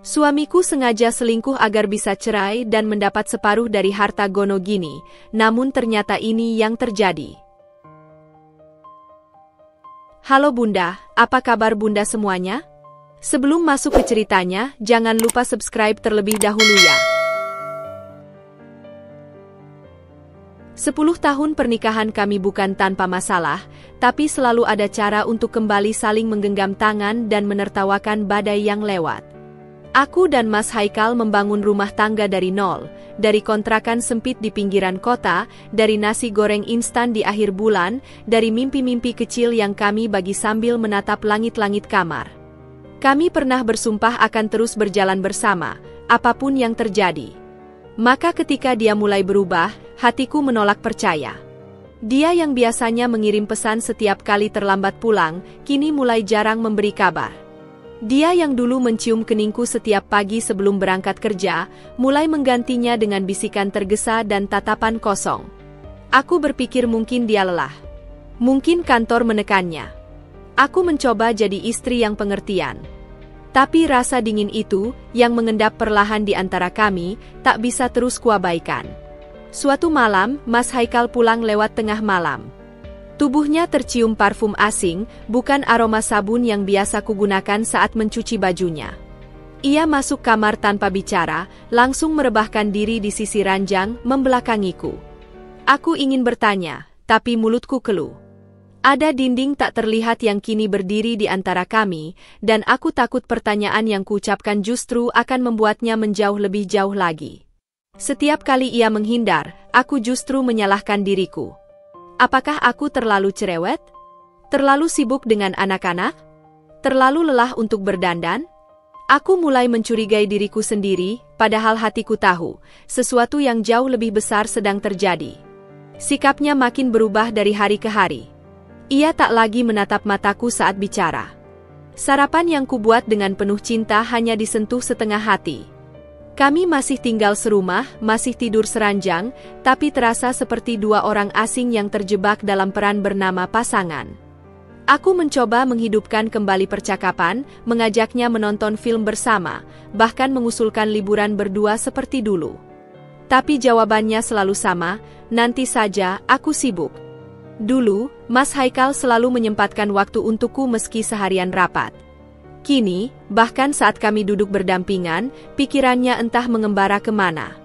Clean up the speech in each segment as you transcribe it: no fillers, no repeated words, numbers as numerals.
Suamiku sengaja selingkuh agar bisa cerai dan mendapat separuh dari harta Gonogini, namun ternyata ini yang terjadi. Halo Bunda, apa kabar Bunda semuanya? Sebelum masuk ke ceritanya, jangan lupa subscribe terlebih dahulu ya. 10 tahun pernikahan kami bukan tanpa masalah, tapi selalu ada cara untuk kembali saling menggenggam tangan dan menertawakan badai yang lewat. Aku dan Mas Haikal membangun rumah tangga dari nol, dari kontrakan sempit di pinggiran kota, dari nasi goreng instan di akhir bulan, dari mimpi-mimpi kecil yang kami bagi sambil menatap langit-langit kamar. Kami pernah bersumpah akan terus berjalan bersama, apapun yang terjadi. Maka ketika dia mulai berubah, hatiku menolak percaya. Dia yang biasanya mengirim pesan setiap kali terlambat pulang, kini mulai jarang memberi kabar. Dia yang dulu mencium keningku setiap pagi sebelum berangkat kerja, mulai menggantinya dengan bisikan tergesa dan tatapan kosong. Aku berpikir mungkin dia lelah. Mungkin kantor menekannya. Aku mencoba jadi istri yang pengertian. Tapi rasa dingin itu, yang mengendap perlahan di antara kami, tak bisa terus kuabaikan. Suatu malam, Mas Haikal pulang lewat tengah malam. Tubuhnya tercium parfum asing, bukan aroma sabun yang biasa kugunakan saat mencuci bajunya. Ia masuk kamar tanpa bicara, langsung merebahkan diri di sisi ranjang, membelakangiku. Aku ingin bertanya, tapi mulutku keluh. Ada dinding tak terlihat yang kini berdiri di antara kami, dan aku takut pertanyaan yang kuucapkan justru akan membuatnya menjauh lebih jauh lagi. Setiap kali ia menghindar, aku justru menyalahkan diriku. Apakah aku terlalu cerewet? Terlalu sibuk dengan anak-anak? Terlalu lelah untuk berdandan? Aku mulai mencurigai diriku sendiri, padahal hatiku tahu, sesuatu yang jauh lebih besar sedang terjadi. Sikapnya makin berubah dari hari ke hari. Ia tak lagi menatap mataku saat bicara. Sarapan yang kubuat dengan penuh cinta hanya disentuh setengah hati. Kami masih tinggal serumah, masih tidur seranjang, tapi terasa seperti dua orang asing yang terjebak dalam peran bernama pasangan. Aku mencoba menghidupkan kembali percakapan, mengajaknya menonton film bersama, bahkan mengusulkan liburan berdua seperti dulu. Tapi jawabannya selalu sama, nanti saja, aku sibuk. Dulu, Mas Haikal selalu menyempatkan waktu untukku meski seharian rapat. Kini, bahkan saat kami duduk berdampingan, pikirannya entah mengembara kemana.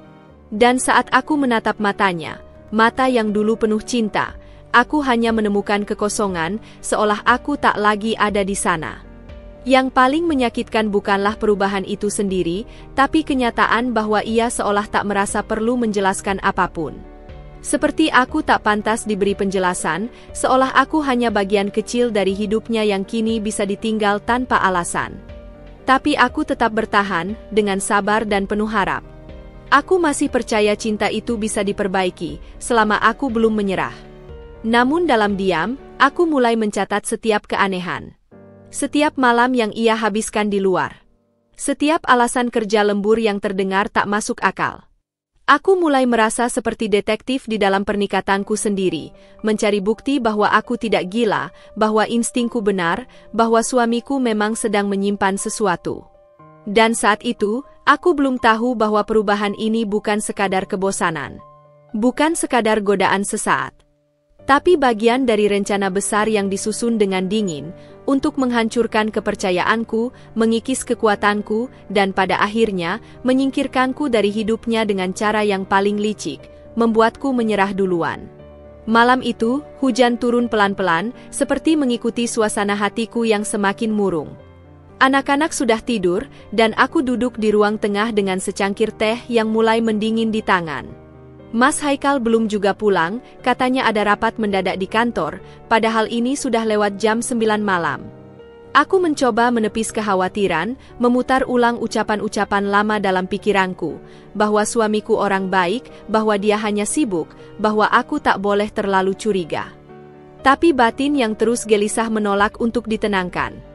Dan saat aku menatap matanya, mata yang dulu penuh cinta, aku hanya menemukan kekosongan, seolah aku tak lagi ada di sana. Yang paling menyakitkan bukanlah perubahan itu sendiri, tapi kenyataan bahwa ia seolah tak merasa perlu menjelaskan apapun. Seperti aku tak pantas diberi penjelasan, seolah aku hanya bagian kecil dari hidupnya yang kini bisa ditinggal tanpa alasan. Tapi aku tetap bertahan, dengan sabar dan penuh harap. Aku masih percaya cinta itu bisa diperbaiki, selama aku belum menyerah. Namun dalam diam, aku mulai mencatat setiap keanehan. Setiap malam yang ia habiskan di luar. Setiap alasan kerja lembur yang terdengar tak masuk akal. Aku mulai merasa seperti detektif di dalam pernikatanku sendiri, mencari bukti bahwa aku tidak gila, bahwa instingku benar, bahwa suamiku memang sedang menyimpan sesuatu. Dan saat itu, aku belum tahu bahwa perubahan ini bukan sekadar kebosanan. Bukan sekadar godaan sesaat. Tapi bagian dari rencana besar yang disusun dengan dingin, untuk menghancurkan kepercayaanku, mengikis kekuatanku, dan pada akhirnya, menyingkirkanku dari hidupnya dengan cara yang paling licik, membuatku menyerah duluan. Malam itu, hujan turun pelan-pelan, seperti mengikuti suasana hatiku yang semakin murung. Anak-anak sudah tidur, dan aku duduk di ruang tengah dengan secangkir teh yang mulai mendingin di tangan. Mas Haikal belum juga pulang, katanya ada rapat mendadak di kantor, padahal ini sudah lewat jam 9 malam. Aku mencoba menepis kekhawatiran, memutar ulang ucapan-ucapan lama dalam pikiranku, bahwa suamiku orang baik, bahwa dia hanya sibuk, bahwa aku tak boleh terlalu curiga. Tapi batin yang terus gelisah menolak untuk ditenangkan.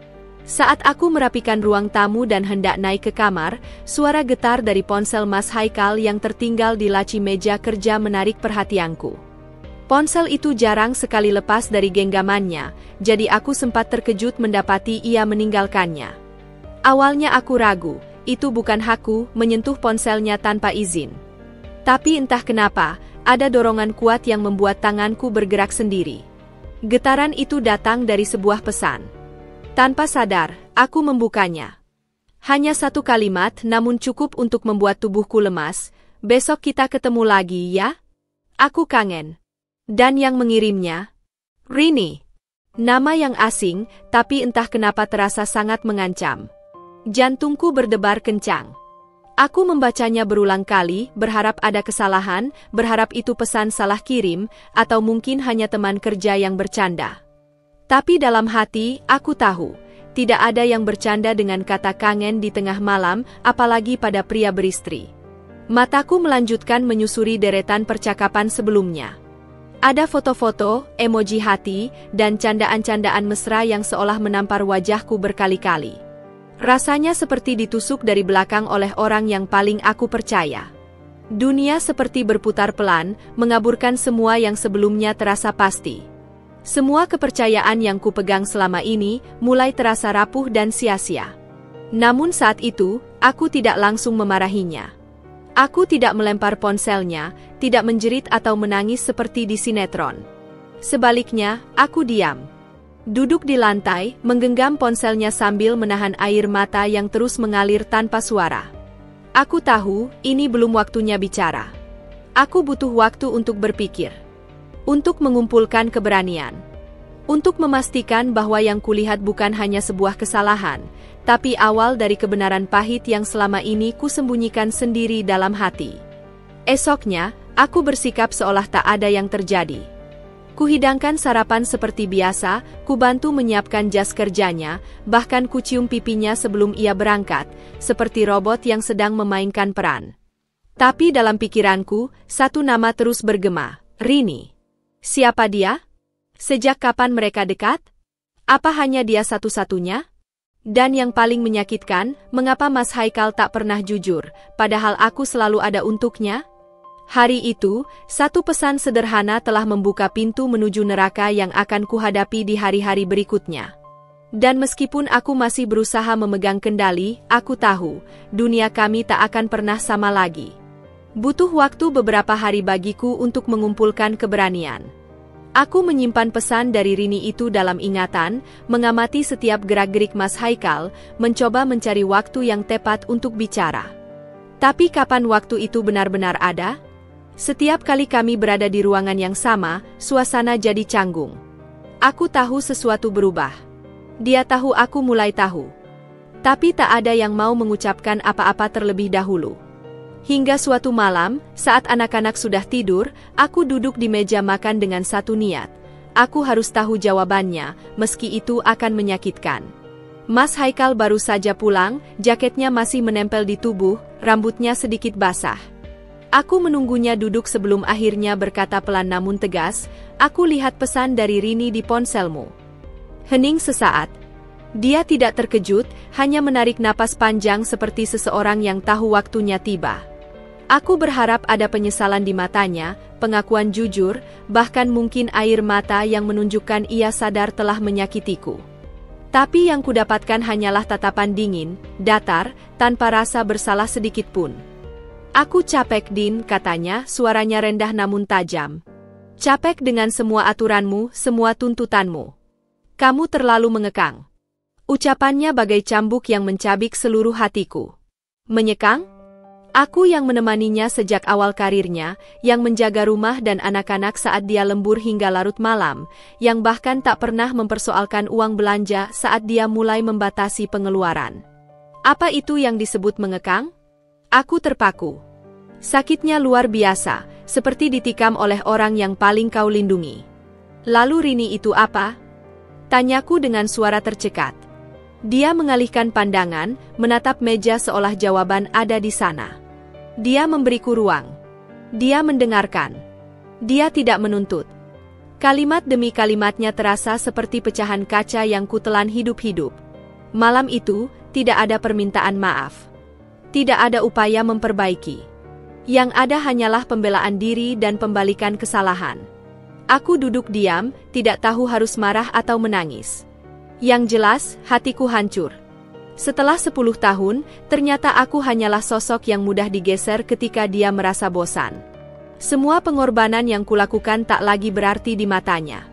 Saat aku merapikan ruang tamu dan hendak naik ke kamar, suara getar dari ponsel Mas Haikal yang tertinggal di laci meja kerja menarik perhatianku. Ponsel itu jarang sekali lepas dari genggamannya, jadi aku sempat terkejut mendapati ia meninggalkannya. Awalnya aku ragu, itu bukan hakku menyentuh ponselnya tanpa izin. Tapi entah kenapa, ada dorongan kuat yang membuat tanganku bergerak sendiri. Getaran itu datang dari sebuah pesan. Tanpa sadar, aku membukanya. Hanya satu kalimat namun cukup untuk membuat tubuhku lemas. Besok kita ketemu lagi ya? Aku kangen. Dan yang mengirimnya? Rini. Nama yang asing, tapi entah kenapa terasa sangat mengancam. Jantungku berdebar kencang. Aku membacanya berulang kali, berharap ada kesalahan, berharap itu pesan salah kirim, atau mungkin hanya teman kerja yang bercanda. Tapi dalam hati, aku tahu, tidak ada yang bercanda dengan kata kangen di tengah malam, apalagi pada pria beristri. Mataku melanjutkan menyusuri deretan percakapan sebelumnya. Ada foto-foto, emoji hati, dan candaan-candaan mesra yang seolah menampar wajahku berkali-kali. Rasanya seperti ditusuk dari belakang oleh orang yang paling aku percaya. Dunia seperti berputar pelan, mengaburkan semua yang sebelumnya terasa pasti. Semua kepercayaan yang kupegang selama ini mulai terasa rapuh dan sia-sia. Namun saat itu, aku tidak langsung memarahinya. Aku tidak melempar ponselnya, tidak menjerit atau menangis seperti di sinetron. Sebaliknya, aku diam. Duduk di lantai, menggenggam ponselnya sambil menahan air mata yang terus mengalir tanpa suara. Aku tahu, ini belum waktunya bicara. Aku butuh waktu untuk berpikir. Untuk mengumpulkan keberanian. Untuk memastikan bahwa yang kulihat bukan hanya sebuah kesalahan, tapi awal dari kebenaran pahit yang selama ini kusembunyikan sendiri dalam hati. Esoknya, aku bersikap seolah tak ada yang terjadi. Kuhidangkan sarapan seperti biasa, kubantu menyiapkan jas kerjanya, bahkan kucium pipinya sebelum ia berangkat, seperti robot yang sedang memainkan peran. Tapi dalam pikiranku, satu nama terus bergema, Rini. Siapa dia? Sejak kapan mereka dekat? Apa hanya dia satu-satunya? Dan yang paling menyakitkan, mengapa Mas Haikal tak pernah jujur, padahal aku selalu ada untuknya? Hari itu, satu pesan sederhana telah membuka pintu menuju neraka yang akan kuhadapi di hari-hari berikutnya. Dan meskipun aku masih berusaha memegang kendali, aku tahu, dunia kami tak akan pernah sama lagi. Butuh waktu beberapa hari bagiku untuk mengumpulkan keberanian. Aku menyimpan pesan dari Rini itu dalam ingatan, mengamati setiap gerak-gerik Mas Haikal, mencoba mencari waktu yang tepat untuk bicara. Tapi kapan waktu itu benar-benar ada? Setiap kali kami berada di ruangan yang sama, suasana jadi canggung. Aku tahu sesuatu berubah. Dia tahu aku mulai tahu. Tapi tak ada yang mau mengucapkan apa-apa terlebih dahulu. Hingga suatu malam, saat anak-anak sudah tidur, aku duduk di meja makan dengan satu niat. Aku harus tahu jawabannya, meski itu akan menyakitkan. Mas Haikal baru saja pulang, jaketnya masih menempel di tubuh, rambutnya sedikit basah. Aku menunggunya duduk sebelum akhirnya berkata pelan namun tegas, "Aku lihat pesan dari Rini di ponselmu." Hening sesaat. Dia tidak terkejut, hanya menarik napas panjang seperti seseorang yang tahu waktunya tiba. Aku berharap ada penyesalan di matanya, pengakuan jujur, bahkan mungkin air mata yang menunjukkan ia sadar telah menyakitiku. Tapi yang kudapatkan hanyalah tatapan dingin, datar, tanpa rasa bersalah sedikit pun. "Aku capek, Din," katanya, suaranya rendah namun tajam. "Capek dengan semua aturanmu, semua tuntutanmu. Kamu terlalu mengekang." Ucapannya bagai cambuk yang mencabik seluruh hatiku. Menyekang? Aku yang menemaninya sejak awal karirnya, yang menjaga rumah dan anak-anak saat dia lembur hingga larut malam, yang bahkan tak pernah mempersoalkan uang belanja saat dia mulai membatasi pengeluaran. Apa itu yang disebut mengekang? Aku terpaku. Sakitnya luar biasa, seperti ditikam oleh orang yang paling kau lindungi. "Lalu Rini itu apa?" tanyaku dengan suara tercekat. Dia mengalihkan pandangan, menatap meja seolah jawaban ada di sana. Dia memberiku ruang. Dia mendengarkan. Dia tidak menuntut. Kalimat demi kalimatnya terasa seperti pecahan kaca yang kutelan hidup-hidup. Malam itu, tidak ada permintaan maaf. Tidak ada upaya memperbaiki. Yang ada hanyalah pembelaan diri dan pembalikan kesalahan. Aku duduk diam, tidak tahu harus marah atau menangis. Yang jelas, hatiku hancur. Setelah 10 tahun, ternyata aku hanyalah sosok yang mudah digeser ketika dia merasa bosan. Semua pengorbanan yang kulakukan tak lagi berarti di matanya.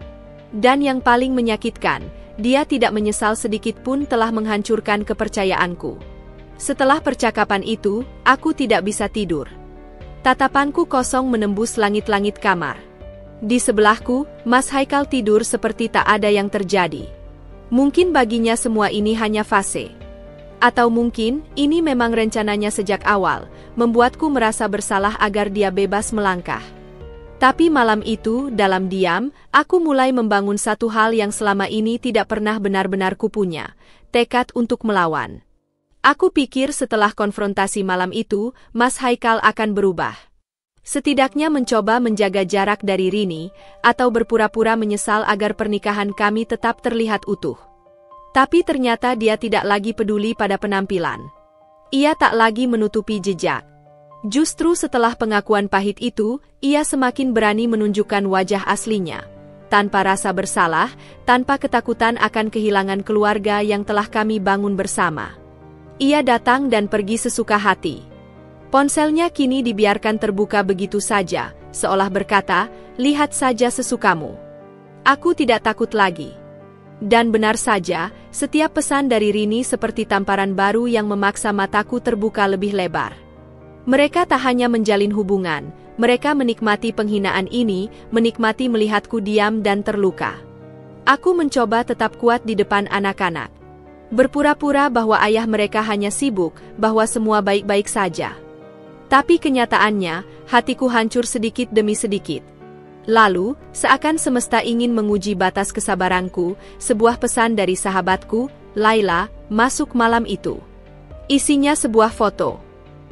Dan yang paling menyakitkan, dia tidak menyesal sedikit pun telah menghancurkan kepercayaanku. Setelah percakapan itu, aku tidak bisa tidur. Tatapanku kosong menembus langit-langit kamar. Di sebelahku, Mas Haikal tidur seperti tak ada yang terjadi. Mungkin baginya semua ini hanya fase. Atau mungkin, ini memang rencananya sejak awal, membuatku merasa bersalah agar dia bebas melangkah. Tapi malam itu, dalam diam, aku mulai membangun satu hal yang selama ini tidak pernah benar-benar kupunya, tekad untuk melawan. Aku pikir setelah konfrontasi malam itu, Mas Haikal akan berubah. Setidaknya mencoba menjaga jarak dari Rini, atau berpura-pura menyesal agar pernikahan kami tetap terlihat utuh. Tapi ternyata dia tidak lagi peduli pada penampilan. Ia tak lagi menutupi jejak. Justru setelah pengakuan pahit itu, ia semakin berani menunjukkan wajah aslinya. Tanpa rasa bersalah, tanpa ketakutan akan kehilangan keluarga yang telah kami bangun bersama. Ia datang dan pergi sesuka hati. Ponselnya kini dibiarkan terbuka begitu saja, seolah berkata, "Lihat saja sesukamu. Aku tidak takut lagi." Dan benar saja, setiap pesan dari Rini seperti tamparan baru yang memaksa mataku terbuka lebih lebar. Mereka tak hanya menjalin hubungan, mereka menikmati penghinaan ini, menikmati melihatku diam dan terluka. Aku mencoba tetap kuat di depan anak-anak. Berpura-pura bahwa ayah mereka hanya sibuk, bahwa semua baik-baik saja. Tapi kenyataannya, hatiku hancur sedikit demi sedikit. Lalu, seakan semesta ingin menguji batas kesabaranku, sebuah pesan dari sahabatku, Laila, masuk malam itu. Isinya sebuah foto.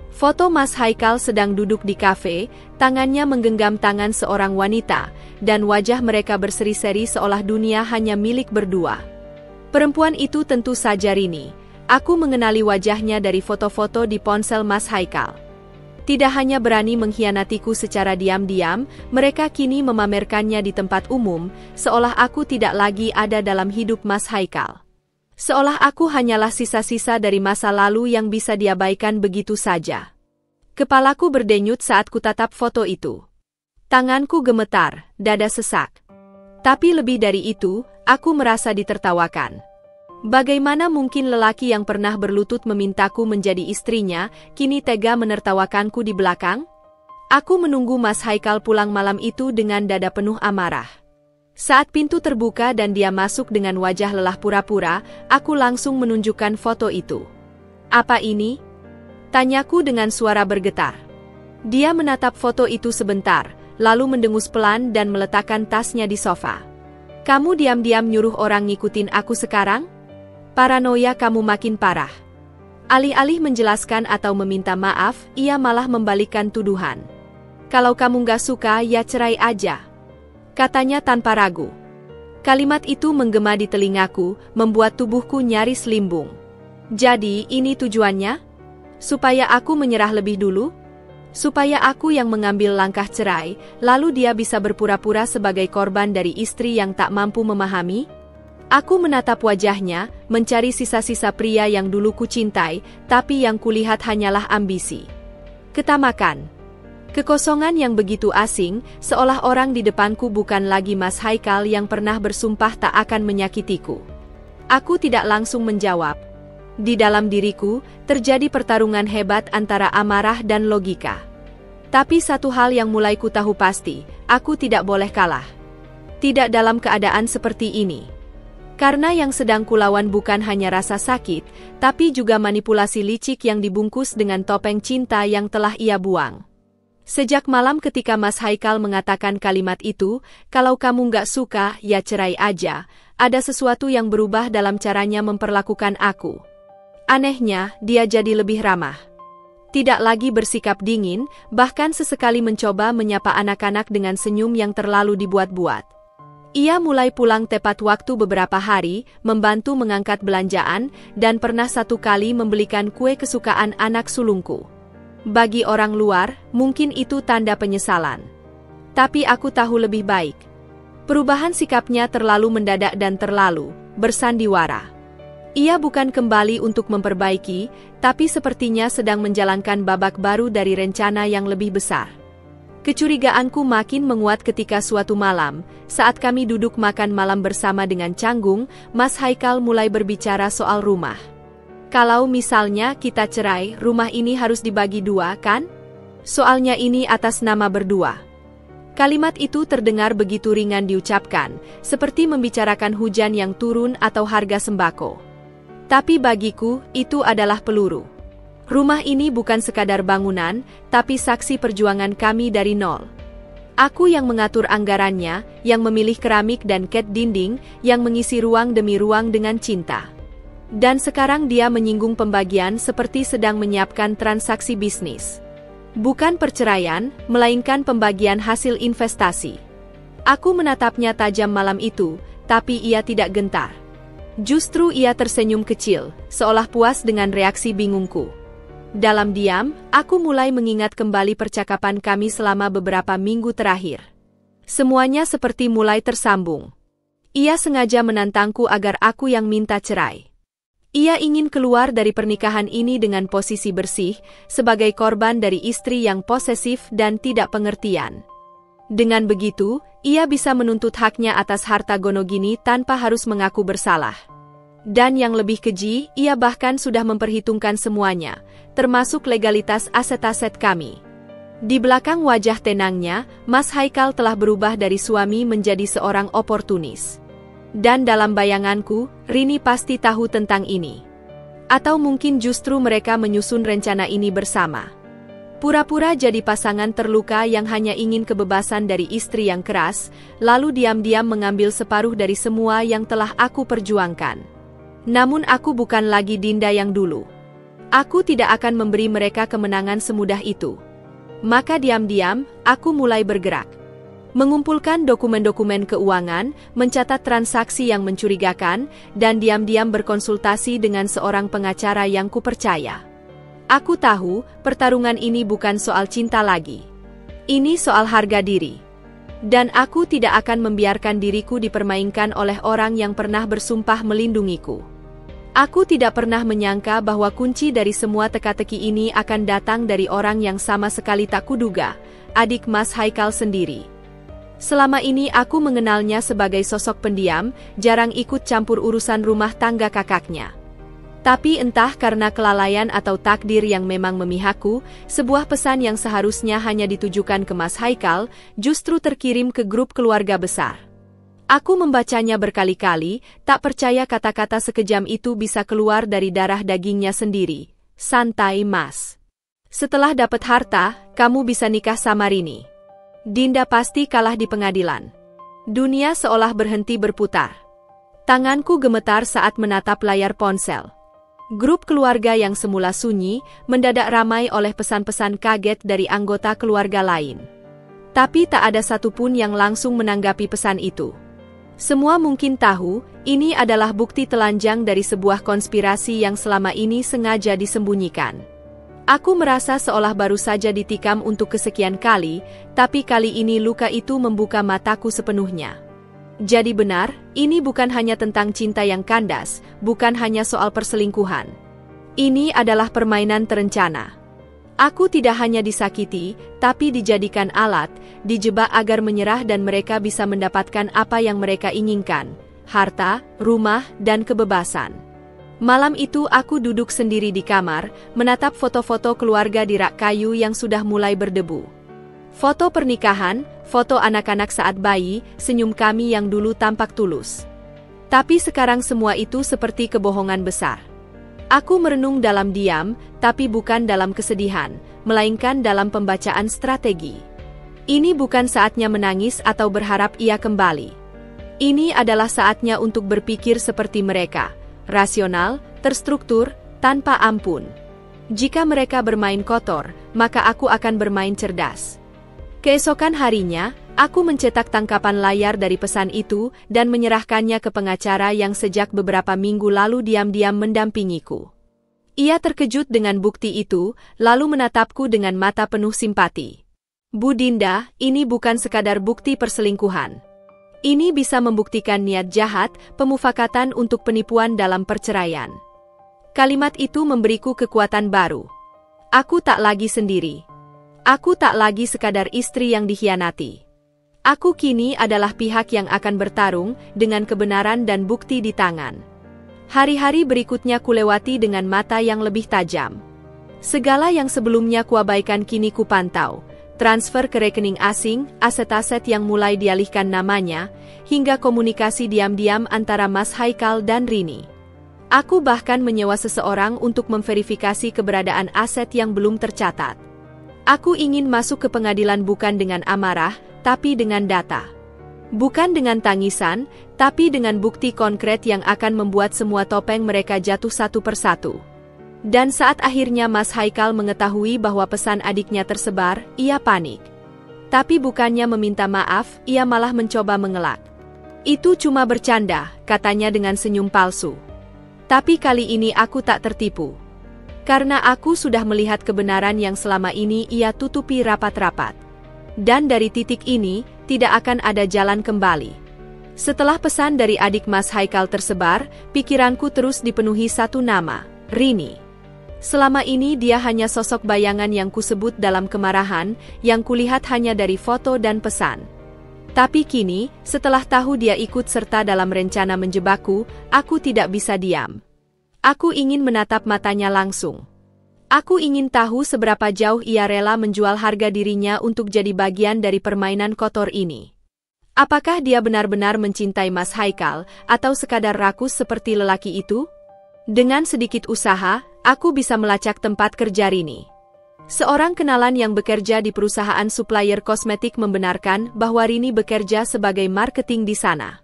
Foto Mas Haikal sedang duduk di kafe, tangannya menggenggam tangan seorang wanita, dan wajah mereka berseri-seri seolah dunia hanya milik berdua. Perempuan itu tentu saja Rini. Aku mengenali wajahnya dari foto-foto di ponsel Mas Haikal. Tidak hanya berani mengkhianatiku secara diam-diam, mereka kini memamerkannya di tempat umum, seolah aku tidak lagi ada dalam hidup Mas Haikal. Seolah aku hanyalah sisa-sisa dari masa lalu yang bisa diabaikan begitu saja. Kepalaku berdenyut saat kutatap foto itu. Tanganku gemetar, dada sesak. Tapi lebih dari itu, aku merasa ditertawakan. Bagaimana mungkin lelaki yang pernah berlutut memintaku menjadi istrinya, kini tega menertawakanku di belakang? Aku menunggu Mas Haikal pulang malam itu dengan dada penuh amarah. Saat pintu terbuka dan dia masuk dengan wajah lelah pura-pura, aku langsung menunjukkan foto itu. "Apa ini?" tanyaku dengan suara bergetar. Dia menatap foto itu sebentar, lalu mendengus pelan dan meletakkan tasnya di sofa. "Kamu diam-diam nyuruh orang ngikutin aku sekarang? Paranoia kamu makin parah." Alih-alih menjelaskan atau meminta maaf, ia malah membalikkan tuduhan. "Kalau kamu gak suka, ya cerai aja," katanya tanpa ragu. Kalimat itu menggema di telingaku, membuat tubuhku nyaris limbung. Jadi, ini tujuannya? Supaya aku menyerah lebih dulu? Supaya aku yang mengambil langkah cerai, lalu dia bisa berpura-pura sebagai korban dari istri yang tak mampu memahami? Aku menatap wajahnya, mencari sisa-sisa pria yang dulu kucintai, tapi yang kulihat hanyalah ambisi. Ketamakan. Kekosongan yang begitu asing, seolah orang di depanku bukan lagi Mas Haikal yang pernah bersumpah tak akan menyakitiku. Aku tidak langsung menjawab. Di dalam diriku, terjadi pertarungan hebat antara amarah dan logika. Tapi satu hal yang mulai ku tahu pasti, aku tidak boleh kalah. Tidak dalam keadaan seperti ini. Karena yang sedang kulawan bukan hanya rasa sakit, tapi juga manipulasi licik yang dibungkus dengan topeng cinta yang telah ia buang. Sejak malam ketika Mas Haikal mengatakan kalimat itu, "Kalau kamu nggak suka, ya cerai aja," ada sesuatu yang berubah dalam caranya memperlakukan aku. Anehnya, dia jadi lebih ramah. Tidak lagi bersikap dingin, bahkan sesekali mencoba menyapa anak-anak dengan senyum yang terlalu dibuat-buat. Ia mulai pulang tepat waktu beberapa hari, membantu mengangkat belanjaan, dan pernah satu kali membelikan kue kesukaan anak sulungku. Bagi orang luar, mungkin itu tanda penyesalan. Tapi aku tahu lebih baik. Perubahan sikapnya terlalu mendadak dan terlalu bersandiwara. Ia bukan kembali untuk memperbaiki, tapi sepertinya sedang menjalankan babak baru dari rencana yang lebih besar. Kecurigaanku makin menguat ketika suatu malam, saat kami duduk makan malam bersama dengan Canggung, Mas Haikal mulai berbicara soal rumah. Kalau misalnya kita cerai, rumah ini harus dibagi dua, kan? Soalnya ini atas nama berdua. Kalimat itu terdengar begitu ringan diucapkan, seperti membicarakan hujan yang turun atau harga sembako. Tapi bagiku, itu adalah peluru. Rumah ini bukan sekadar bangunan, tapi saksi perjuangan kami dari nol. Aku yang mengatur anggarannya, yang memilih keramik dan cat dinding, yang mengisi ruang demi ruang dengan cinta. Dan sekarang dia menyinggung pembagian seperti sedang menyiapkan transaksi bisnis. Bukan perceraian, melainkan pembagian hasil investasi. Aku menatapnya tajam malam itu, tapi ia tidak gentar. Justru ia tersenyum kecil, seolah puas dengan reaksi bingungku. Dalam diam, aku mulai mengingat kembali percakapan kami selama beberapa minggu terakhir. Semuanya seperti mulai tersambung. Ia sengaja menantangku agar aku yang minta cerai. Ia ingin keluar dari pernikahan ini dengan posisi bersih, sebagai korban dari istri yang posesif dan tidak pengertian. Dengan begitu, ia bisa menuntut haknya atas harta Gonogini tanpa harus mengaku bersalah. Dan yang lebih keji, ia bahkan sudah memperhitungkan semuanya, termasuk legalitas aset-aset kami. Di belakang wajah tenangnya, Mas Haikal telah berubah dari suami menjadi seorang oportunis. Dan dalam bayanganku, Rini pasti tahu tentang ini. Atau mungkin justru mereka menyusun rencana ini bersama. Pura-pura jadi pasangan terluka yang hanya ingin kebebasan dari istri yang keras, lalu diam-diam mengambil separuh dari semua yang telah aku perjuangkan. Namun aku bukan lagi Dinda yang dulu. Aku tidak akan memberi mereka kemenangan semudah itu. Maka diam-diam, aku mulai bergerak. Mengumpulkan dokumen-dokumen keuangan, mencatat transaksi yang mencurigakan, dan diam-diam berkonsultasi dengan seorang pengacara yang kupercaya. Aku tahu, pertarungan ini bukan soal cinta lagi. Ini soal harga diri. Dan aku tidak akan membiarkan diriku dipermainkan oleh orang yang pernah bersumpah melindungiku. Aku tidak pernah menyangka bahwa kunci dari semua teka-teki ini akan datang dari orang yang sama sekali tak kuduga, adik Mas Haikal sendiri. Selama ini aku mengenalnya sebagai sosok pendiam, jarang ikut campur urusan rumah tangga kakaknya. Tapi entah karena kelalaian atau takdir yang memang memihakku, sebuah pesan yang seharusnya hanya ditujukan ke Mas Haikal, justru terkirim ke grup keluarga besar. Aku membacanya berkali-kali, tak percaya kata-kata sekejam itu bisa keluar dari darah dagingnya sendiri. Santai, Mas. Setelah dapat harta, kamu bisa nikah sama Rini. Dinda pasti kalah di pengadilan. Dunia seolah berhenti berputar. Tanganku gemetar saat menatap layar ponsel. Grup keluarga yang semula sunyi, mendadak ramai oleh pesan-pesan kaget dari anggota keluarga lain. Tapi tak ada satupun yang langsung menanggapi pesan itu. Semua mungkin tahu, ini adalah bukti telanjang dari sebuah konspirasi yang selama ini sengaja disembunyikan. Aku merasa seolah baru saja ditikam untuk kesekian kali, tapi kali ini luka itu membuka mataku sepenuhnya. Jadi benar, ini bukan hanya tentang cinta yang kandas, bukan hanya soal perselingkuhan. Ini adalah permainan terencana. Aku tidak hanya disakiti, tapi dijadikan alat, dijebak agar menyerah dan mereka bisa mendapatkan apa yang mereka inginkan, harta, rumah, dan kebebasan. Malam itu aku duduk sendiri di kamar, menatap foto-foto keluarga di rak kayu yang sudah mulai berdebu. Foto pernikahan, foto anak-anak saat bayi, senyum kami yang dulu tampak tulus. Tapi sekarang semua itu seperti kebohongan besar. Aku merenung dalam diam, tapi bukan dalam kesedihan, melainkan dalam pembacaan strategi. Ini bukan saatnya menangis atau berharap ia kembali. Ini adalah saatnya untuk berpikir seperti mereka, rasional, terstruktur, tanpa ampun. Jika mereka bermain kotor, maka aku akan bermain cerdas. Keesokan harinya, aku mencetak tangkapan layar dari pesan itu dan menyerahkannya ke pengacara yang sejak beberapa minggu lalu diam-diam mendampingiku. Ia terkejut dengan bukti itu, lalu menatapku dengan mata penuh simpati. Bu Dinda, ini bukan sekadar bukti perselingkuhan. Ini bisa membuktikan niat jahat, pemufakatan untuk penipuan dalam perceraian. Kalimat itu memberiku kekuatan baru. Aku tak lagi sendiri. Aku tak lagi sekadar istri yang dikhianati. Aku kini adalah pihak yang akan bertarung dengan kebenaran dan bukti di tangan. Hari-hari berikutnya kulewati dengan mata yang lebih tajam. Segala yang sebelumnya kuabaikan kini kupantau. Transfer ke rekening asing, aset-aset yang mulai dialihkan namanya, hingga komunikasi diam-diam antara Mas Haikal dan Rini. Aku bahkan menyewa seseorang untuk memverifikasi keberadaan aset yang belum tercatat. Aku ingin masuk ke pengadilan bukan dengan amarah, tapi dengan data. Bukan dengan tangisan, tapi dengan bukti konkret yang akan membuat semua topeng mereka jatuh satu persatu. Dan saat akhirnya Mas Haikal mengetahui bahwa pesan adiknya tersebar, ia panik. Tapi bukannya meminta maaf, ia malah mencoba mengelak. Itu cuma bercanda, katanya dengan senyum palsu. Tapi kali ini aku tak tertipu. Karena aku sudah melihat kebenaran yang selama ini ia tutupi rapat-rapat. Dan dari titik ini, tidak akan ada jalan kembali. Setelah pesan dari adik Mas Haikal tersebar, pikiranku terus dipenuhi satu nama, Rini. Selama ini dia hanya sosok bayangan yang kusebut dalam kemarahan, yang kulihat hanya dari foto dan pesan. Tapi kini, setelah tahu dia ikut serta dalam rencana menjebakku, aku tidak bisa diam. Aku ingin menatap matanya langsung. Aku ingin tahu seberapa jauh ia rela menjual harga dirinya untuk jadi bagian dari permainan kotor ini. Apakah dia benar-benar mencintai Mas Haikal, atau sekadar rakus seperti lelaki itu? Dengan sedikit usaha, aku bisa melacak tempat kerja Rini. Seorang kenalan yang bekerja di perusahaan supplier kosmetik membenarkan bahwa Rini bekerja sebagai marketing di sana.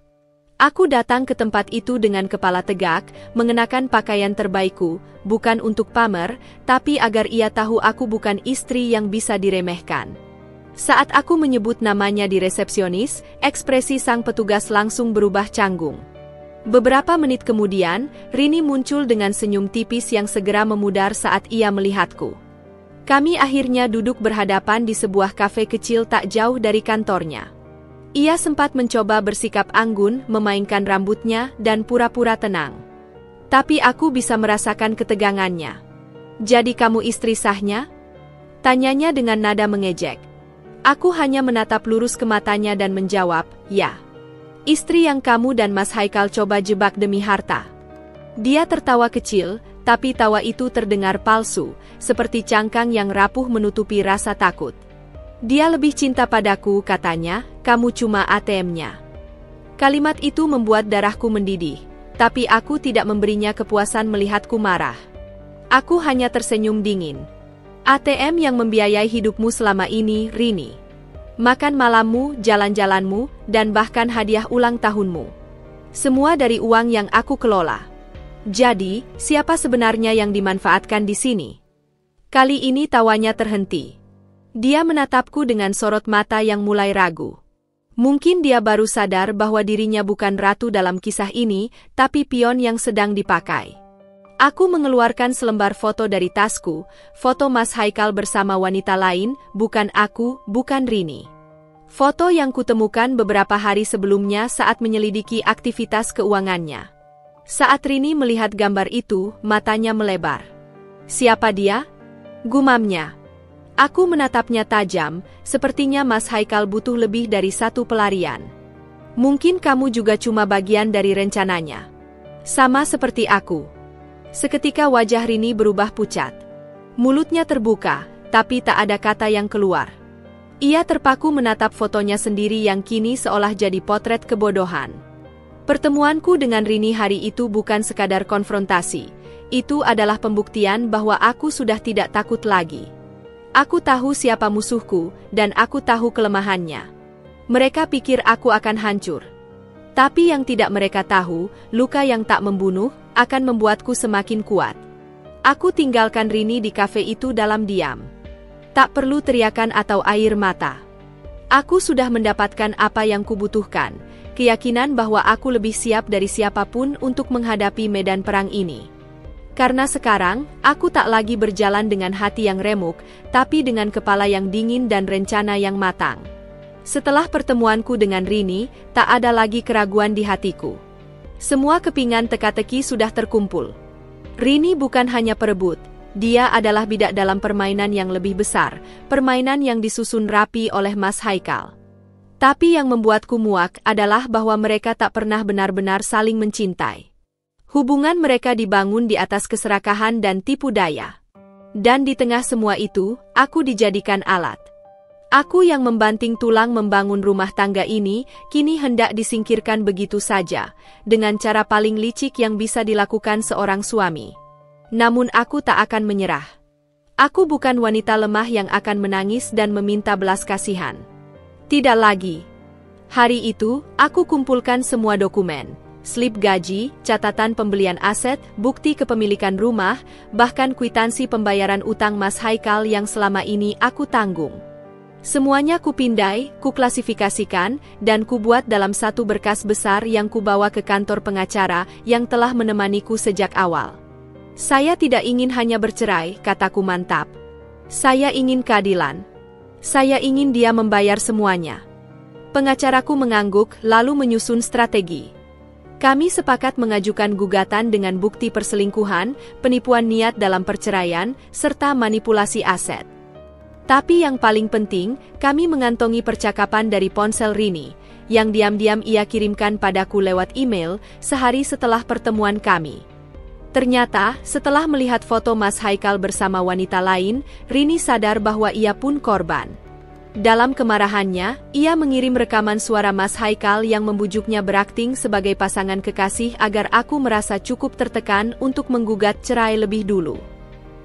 Aku datang ke tempat itu dengan kepala tegak, mengenakan pakaian terbaikku, bukan untuk pamer, tapi agar ia tahu aku bukan istri yang bisa diremehkan. Saat aku menyebut namanya di resepsionis, ekspresi sang petugas langsung berubah canggung. Beberapa menit kemudian, Rini muncul dengan senyum tipis yang segera memudar saat ia melihatku. Kami akhirnya duduk berhadapan di sebuah kafe kecil tak jauh dari kantornya. Ia sempat mencoba bersikap anggun, memainkan rambutnya, dan pura-pura tenang. Tapi aku bisa merasakan ketegangannya. "Jadi kamu istri sahnya?" Tanyanya dengan nada mengejek. Aku hanya menatap lurus ke matanya dan menjawab, "Ya. Istri yang kamu dan Mas Haikal coba jebak demi harta." Dia tertawa kecil, tapi tawa itu terdengar palsu, seperti cangkang yang rapuh menutupi rasa takut. "Dia lebih cinta padaku," katanya, "kamu cuma ATM-nya." Kalimat itu membuat darahku mendidih, tapi aku tidak memberinya kepuasan melihatku marah. Aku hanya tersenyum dingin. "ATM yang membiayai hidupmu selama ini, Rini. Makan malammu, jalan-jalanmu, dan bahkan hadiah ulang tahunmu. Semua dari uang yang aku kelola. Jadi, siapa sebenarnya yang dimanfaatkan di sini?" Kali ini tawanya terhenti. Dia menatapku dengan sorot mata yang mulai ragu. Mungkin dia baru sadar bahwa dirinya bukan ratu dalam kisah ini, tapi pion yang sedang dipakai. Aku mengeluarkan selembar foto dari tasku, foto Mas Haikal bersama wanita lain, bukan aku, bukan Rini. Foto yang kutemukan beberapa hari sebelumnya saat menyelidiki aktivitas keuangannya. Saat Rini melihat gambar itu, matanya melebar. "Siapa dia?" gumamnya. Aku menatapnya tajam, sepertinya Mas Haikal butuh lebih dari satu pelarian. "Mungkin kamu juga cuma bagian dari rencananya. Sama seperti aku." Seketika wajah Rini berubah pucat. Mulutnya terbuka, tapi tak ada kata yang keluar. Ia terpaku menatap fotonya sendiri yang kini seolah jadi potret kebodohan. Pertemuanku dengan Rini hari itu bukan sekadar konfrontasi. Itu adalah pembuktian bahwa aku sudah tidak takut lagi. Aku tahu siapa musuhku, dan aku tahu kelemahannya. Mereka pikir aku akan hancur. Tapi yang tidak mereka tahu, luka yang tak membunuh, akan membuatku semakin kuat. Aku tinggalkan Rini di kafe itu dalam diam. Tak perlu teriakan atau air mata. Aku sudah mendapatkan apa yang kubutuhkan, keyakinan bahwa aku lebih siap dari siapapun untuk menghadapi medan perang ini. Karena sekarang, aku tak lagi berjalan dengan hati yang remuk, tapi dengan kepala yang dingin dan rencana yang matang. Setelah pertemuanku dengan Rini, tak ada lagi keraguan di hatiku. Semua kepingan teka-teki sudah terkumpul. Rini bukan hanya perebut, dia adalah bidak dalam permainan yang lebih besar, permainan yang disusun rapi oleh Mas Haikal. Tapi yang membuatku muak adalah bahwa mereka tak pernah benar-benar saling mencintai. Hubungan mereka dibangun di atas keserakahan dan tipu daya. Dan di tengah semua itu, aku dijadikan alat. Aku yang membanting tulang membangun rumah tangga ini, kini hendak disingkirkan begitu saja, dengan cara paling licik yang bisa dilakukan seorang suami. Namun aku tak akan menyerah. Aku bukan wanita lemah yang akan menangis dan meminta belas kasihan. Tidak lagi. Hari itu, aku kumpulkan semua dokumen, slip gaji, catatan pembelian aset, bukti kepemilikan rumah, bahkan kwitansi pembayaran utang Mas Haikal yang selama ini aku tanggung. Semuanya kupindai, kuklasifikasikan, dan kubuat dalam satu berkas besar yang kubawa ke kantor pengacara yang telah menemaniku sejak awal. Saya tidak ingin hanya bercerai, kataku mantap. Saya ingin keadilan. Saya ingin dia membayar semuanya. Pengacaraku mengangguk, lalu menyusun strategi. Kami sepakat mengajukan gugatan dengan bukti perselingkuhan, penipuan niat dalam perceraian, serta manipulasi aset. Tapi yang paling penting, kami mengantongi percakapan dari ponsel Rini, yang diam-diam ia kirimkan padaku lewat email sehari setelah pertemuan kami. Ternyata, setelah melihat foto Mas Haikal bersama wanita lain, Rini sadar bahwa ia pun korban. Dalam kemarahannya, ia mengirim rekaman suara Mas Haikal yang membujuknya berakting sebagai pasangan kekasih agar aku merasa cukup tertekan untuk menggugat cerai lebih dulu.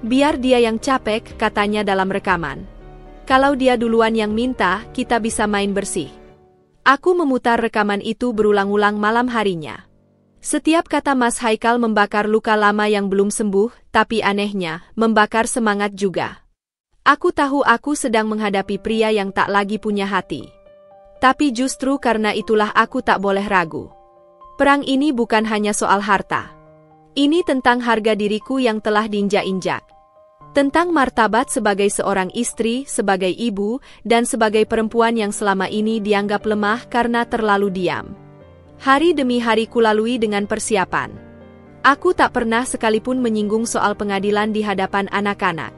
Biar dia yang capek, katanya dalam rekaman. Kalau dia duluan yang minta, kita bisa main bersih. Aku memutar rekaman itu berulang-ulang malam harinya. Setiap kata Mas Haikal membakar luka lama yang belum sembuh, tapi anehnya, membakar semangat juga. Aku tahu aku sedang menghadapi pria yang tak lagi punya hati. Tapi justru karena itulah aku tak boleh ragu. Perang ini bukan hanya soal harta. Ini tentang harga diriku yang telah diinjak-injak. Tentang martabat sebagai seorang istri, sebagai ibu, dan sebagai perempuan yang selama ini dianggap lemah karena terlalu diam. Hari demi hari kulalui dengan persiapan. Aku tak pernah sekalipun menyinggung soal pengadilan di hadapan anak-anak.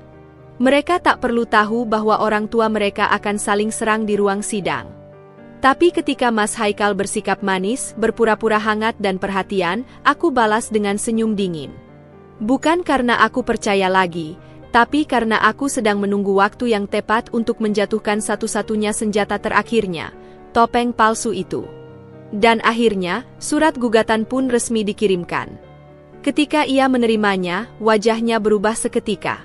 Mereka tak perlu tahu bahwa orang tua mereka akan saling serang di ruang sidang. Tapi ketika Mas Haikal bersikap manis, berpura-pura hangat dan perhatian, aku balas dengan senyum dingin. Bukan karena aku percaya lagi, tapi karena aku sedang menunggu waktu yang tepat untuk menjatuhkan satu-satunya senjata terakhirnya, topeng palsu itu. Dan akhirnya, surat gugatan pun resmi dikirimkan. Ketika ia menerimanya, wajahnya berubah seketika.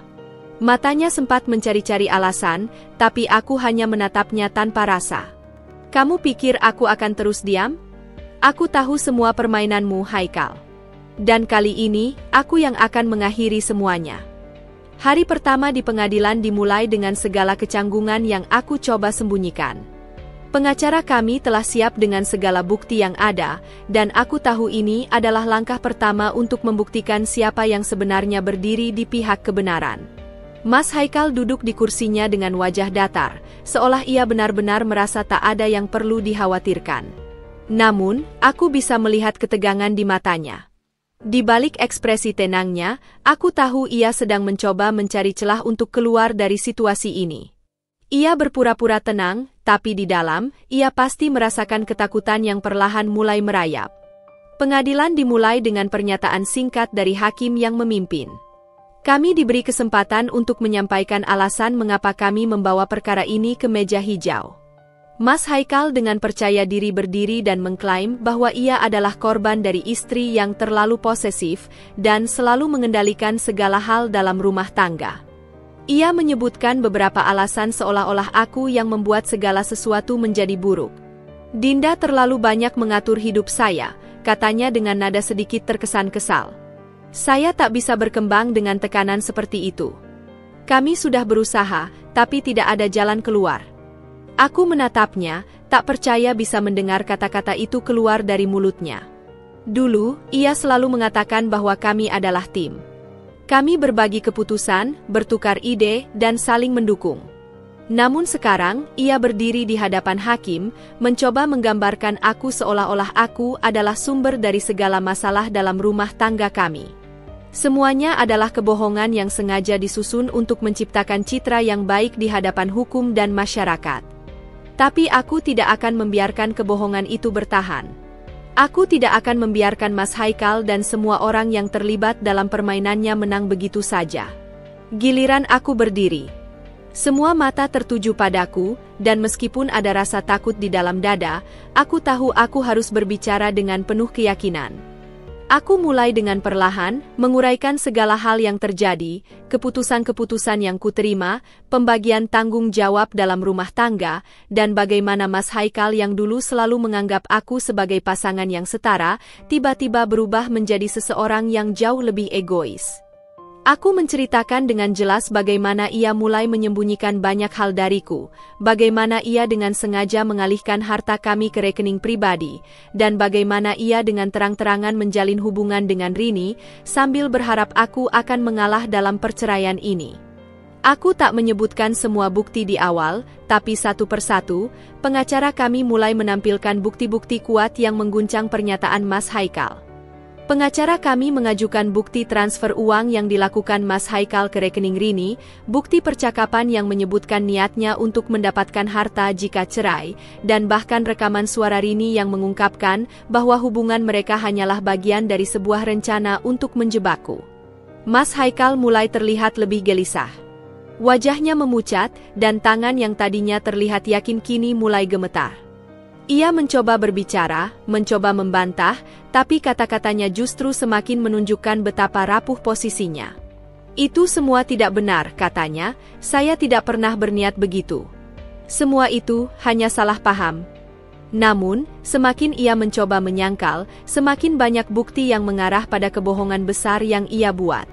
Matanya sempat mencari-cari alasan, tapi aku hanya menatapnya tanpa rasa. Kamu pikir aku akan terus diam? Aku tahu semua permainanmu, Haikal. Dan kali ini, aku yang akan mengakhiri semuanya. Hari pertama di pengadilan dimulai dengan segala kecanggungan yang aku coba sembunyikan. Pengacara kami telah siap dengan segala bukti yang ada, dan aku tahu ini adalah langkah pertama untuk membuktikan siapa yang sebenarnya berdiri di pihak kebenaran. Mas Haikal duduk di kursinya dengan wajah datar, seolah ia benar-benar merasa tak ada yang perlu dikhawatirkan. Namun, aku bisa melihat ketegangan di matanya. Di balik ekspresi tenangnya, aku tahu ia sedang mencoba mencari celah untuk keluar dari situasi ini. Ia berpura-pura tenang, tapi di dalam, ia pasti merasakan ketakutan yang perlahan mulai merayap. Pengadilan dimulai dengan pernyataan singkat dari hakim yang memimpin. Kami diberi kesempatan untuk menyampaikan alasan mengapa kami membawa perkara ini ke meja hijau. Mas Haikal dengan percaya diri berdiri dan mengklaim bahwa ia adalah korban dari istri yang terlalu posesif dan selalu mengendalikan segala hal dalam rumah tangga. Ia menyebutkan beberapa alasan seolah-olah aku yang membuat segala sesuatu menjadi buruk. Dinda terlalu banyak mengatur hidup saya, katanya dengan nada sedikit terkesan kesal. Saya tak bisa berkembang dengan tekanan seperti itu. Kami sudah berusaha, tapi tidak ada jalan keluar. Aku menatapnya, tak percaya bisa mendengar kata-kata itu keluar dari mulutnya. Dulu, ia selalu mengatakan bahwa kami adalah tim. Kami berbagi keputusan, bertukar ide, dan saling mendukung. Namun sekarang, ia berdiri di hadapan hakim, mencoba menggambarkan aku seolah-olah aku adalah sumber dari segala masalah dalam rumah tangga kami. Semuanya adalah kebohongan yang sengaja disusun untuk menciptakan citra yang baik di hadapan hukum dan masyarakat. Tapi aku tidak akan membiarkan kebohongan itu bertahan. Aku tidak akan membiarkan Mas Haikal dan semua orang yang terlibat dalam permainannya menang begitu saja. Giliran aku berdiri. Semua mata tertuju padaku, dan meskipun ada rasa takut di dalam dada, aku tahu aku harus berbicara dengan penuh keyakinan. Aku mulai dengan perlahan, menguraikan segala hal yang terjadi, keputusan-keputusan yang kuterima, pembagian tanggung jawab dalam rumah tangga, dan bagaimana Mas Haikal yang dulu selalu menganggap aku sebagai pasangan yang setara, tiba-tiba berubah menjadi seseorang yang jauh lebih egois. Aku menceritakan dengan jelas bagaimana ia mulai menyembunyikan banyak hal dariku, bagaimana ia dengan sengaja mengalihkan harta kami ke rekening pribadi, dan bagaimana ia dengan terang-terangan menjalin hubungan dengan Rini, sambil berharap aku akan mengalah dalam perceraian ini. Aku tak menyebutkan semua bukti di awal, tapi satu persatu, pengacara kami mulai menampilkan bukti-bukti kuat yang mengguncang pernyataan Mas Haikal. Pengacara kami mengajukan bukti transfer uang yang dilakukan Mas Haikal ke rekening Rini, bukti percakapan yang menyebutkan niatnya untuk mendapatkan harta jika cerai, dan bahkan rekaman suara Rini yang mengungkapkan bahwa hubungan mereka hanyalah bagian dari sebuah rencana untuk menjebakku. Mas Haikal mulai terlihat lebih gelisah. Wajahnya memucat, dan tangan yang tadinya terlihat yakin kini mulai gemetar. Ia mencoba berbicara, mencoba membantah, tapi kata-katanya justru semakin menunjukkan betapa rapuh posisinya. Itu semua tidak benar, katanya, saya tidak pernah berniat begitu. Semua itu hanya salah paham. Namun, semakin ia mencoba menyangkal, semakin banyak bukti yang mengarah pada kebohongan besar yang ia buat.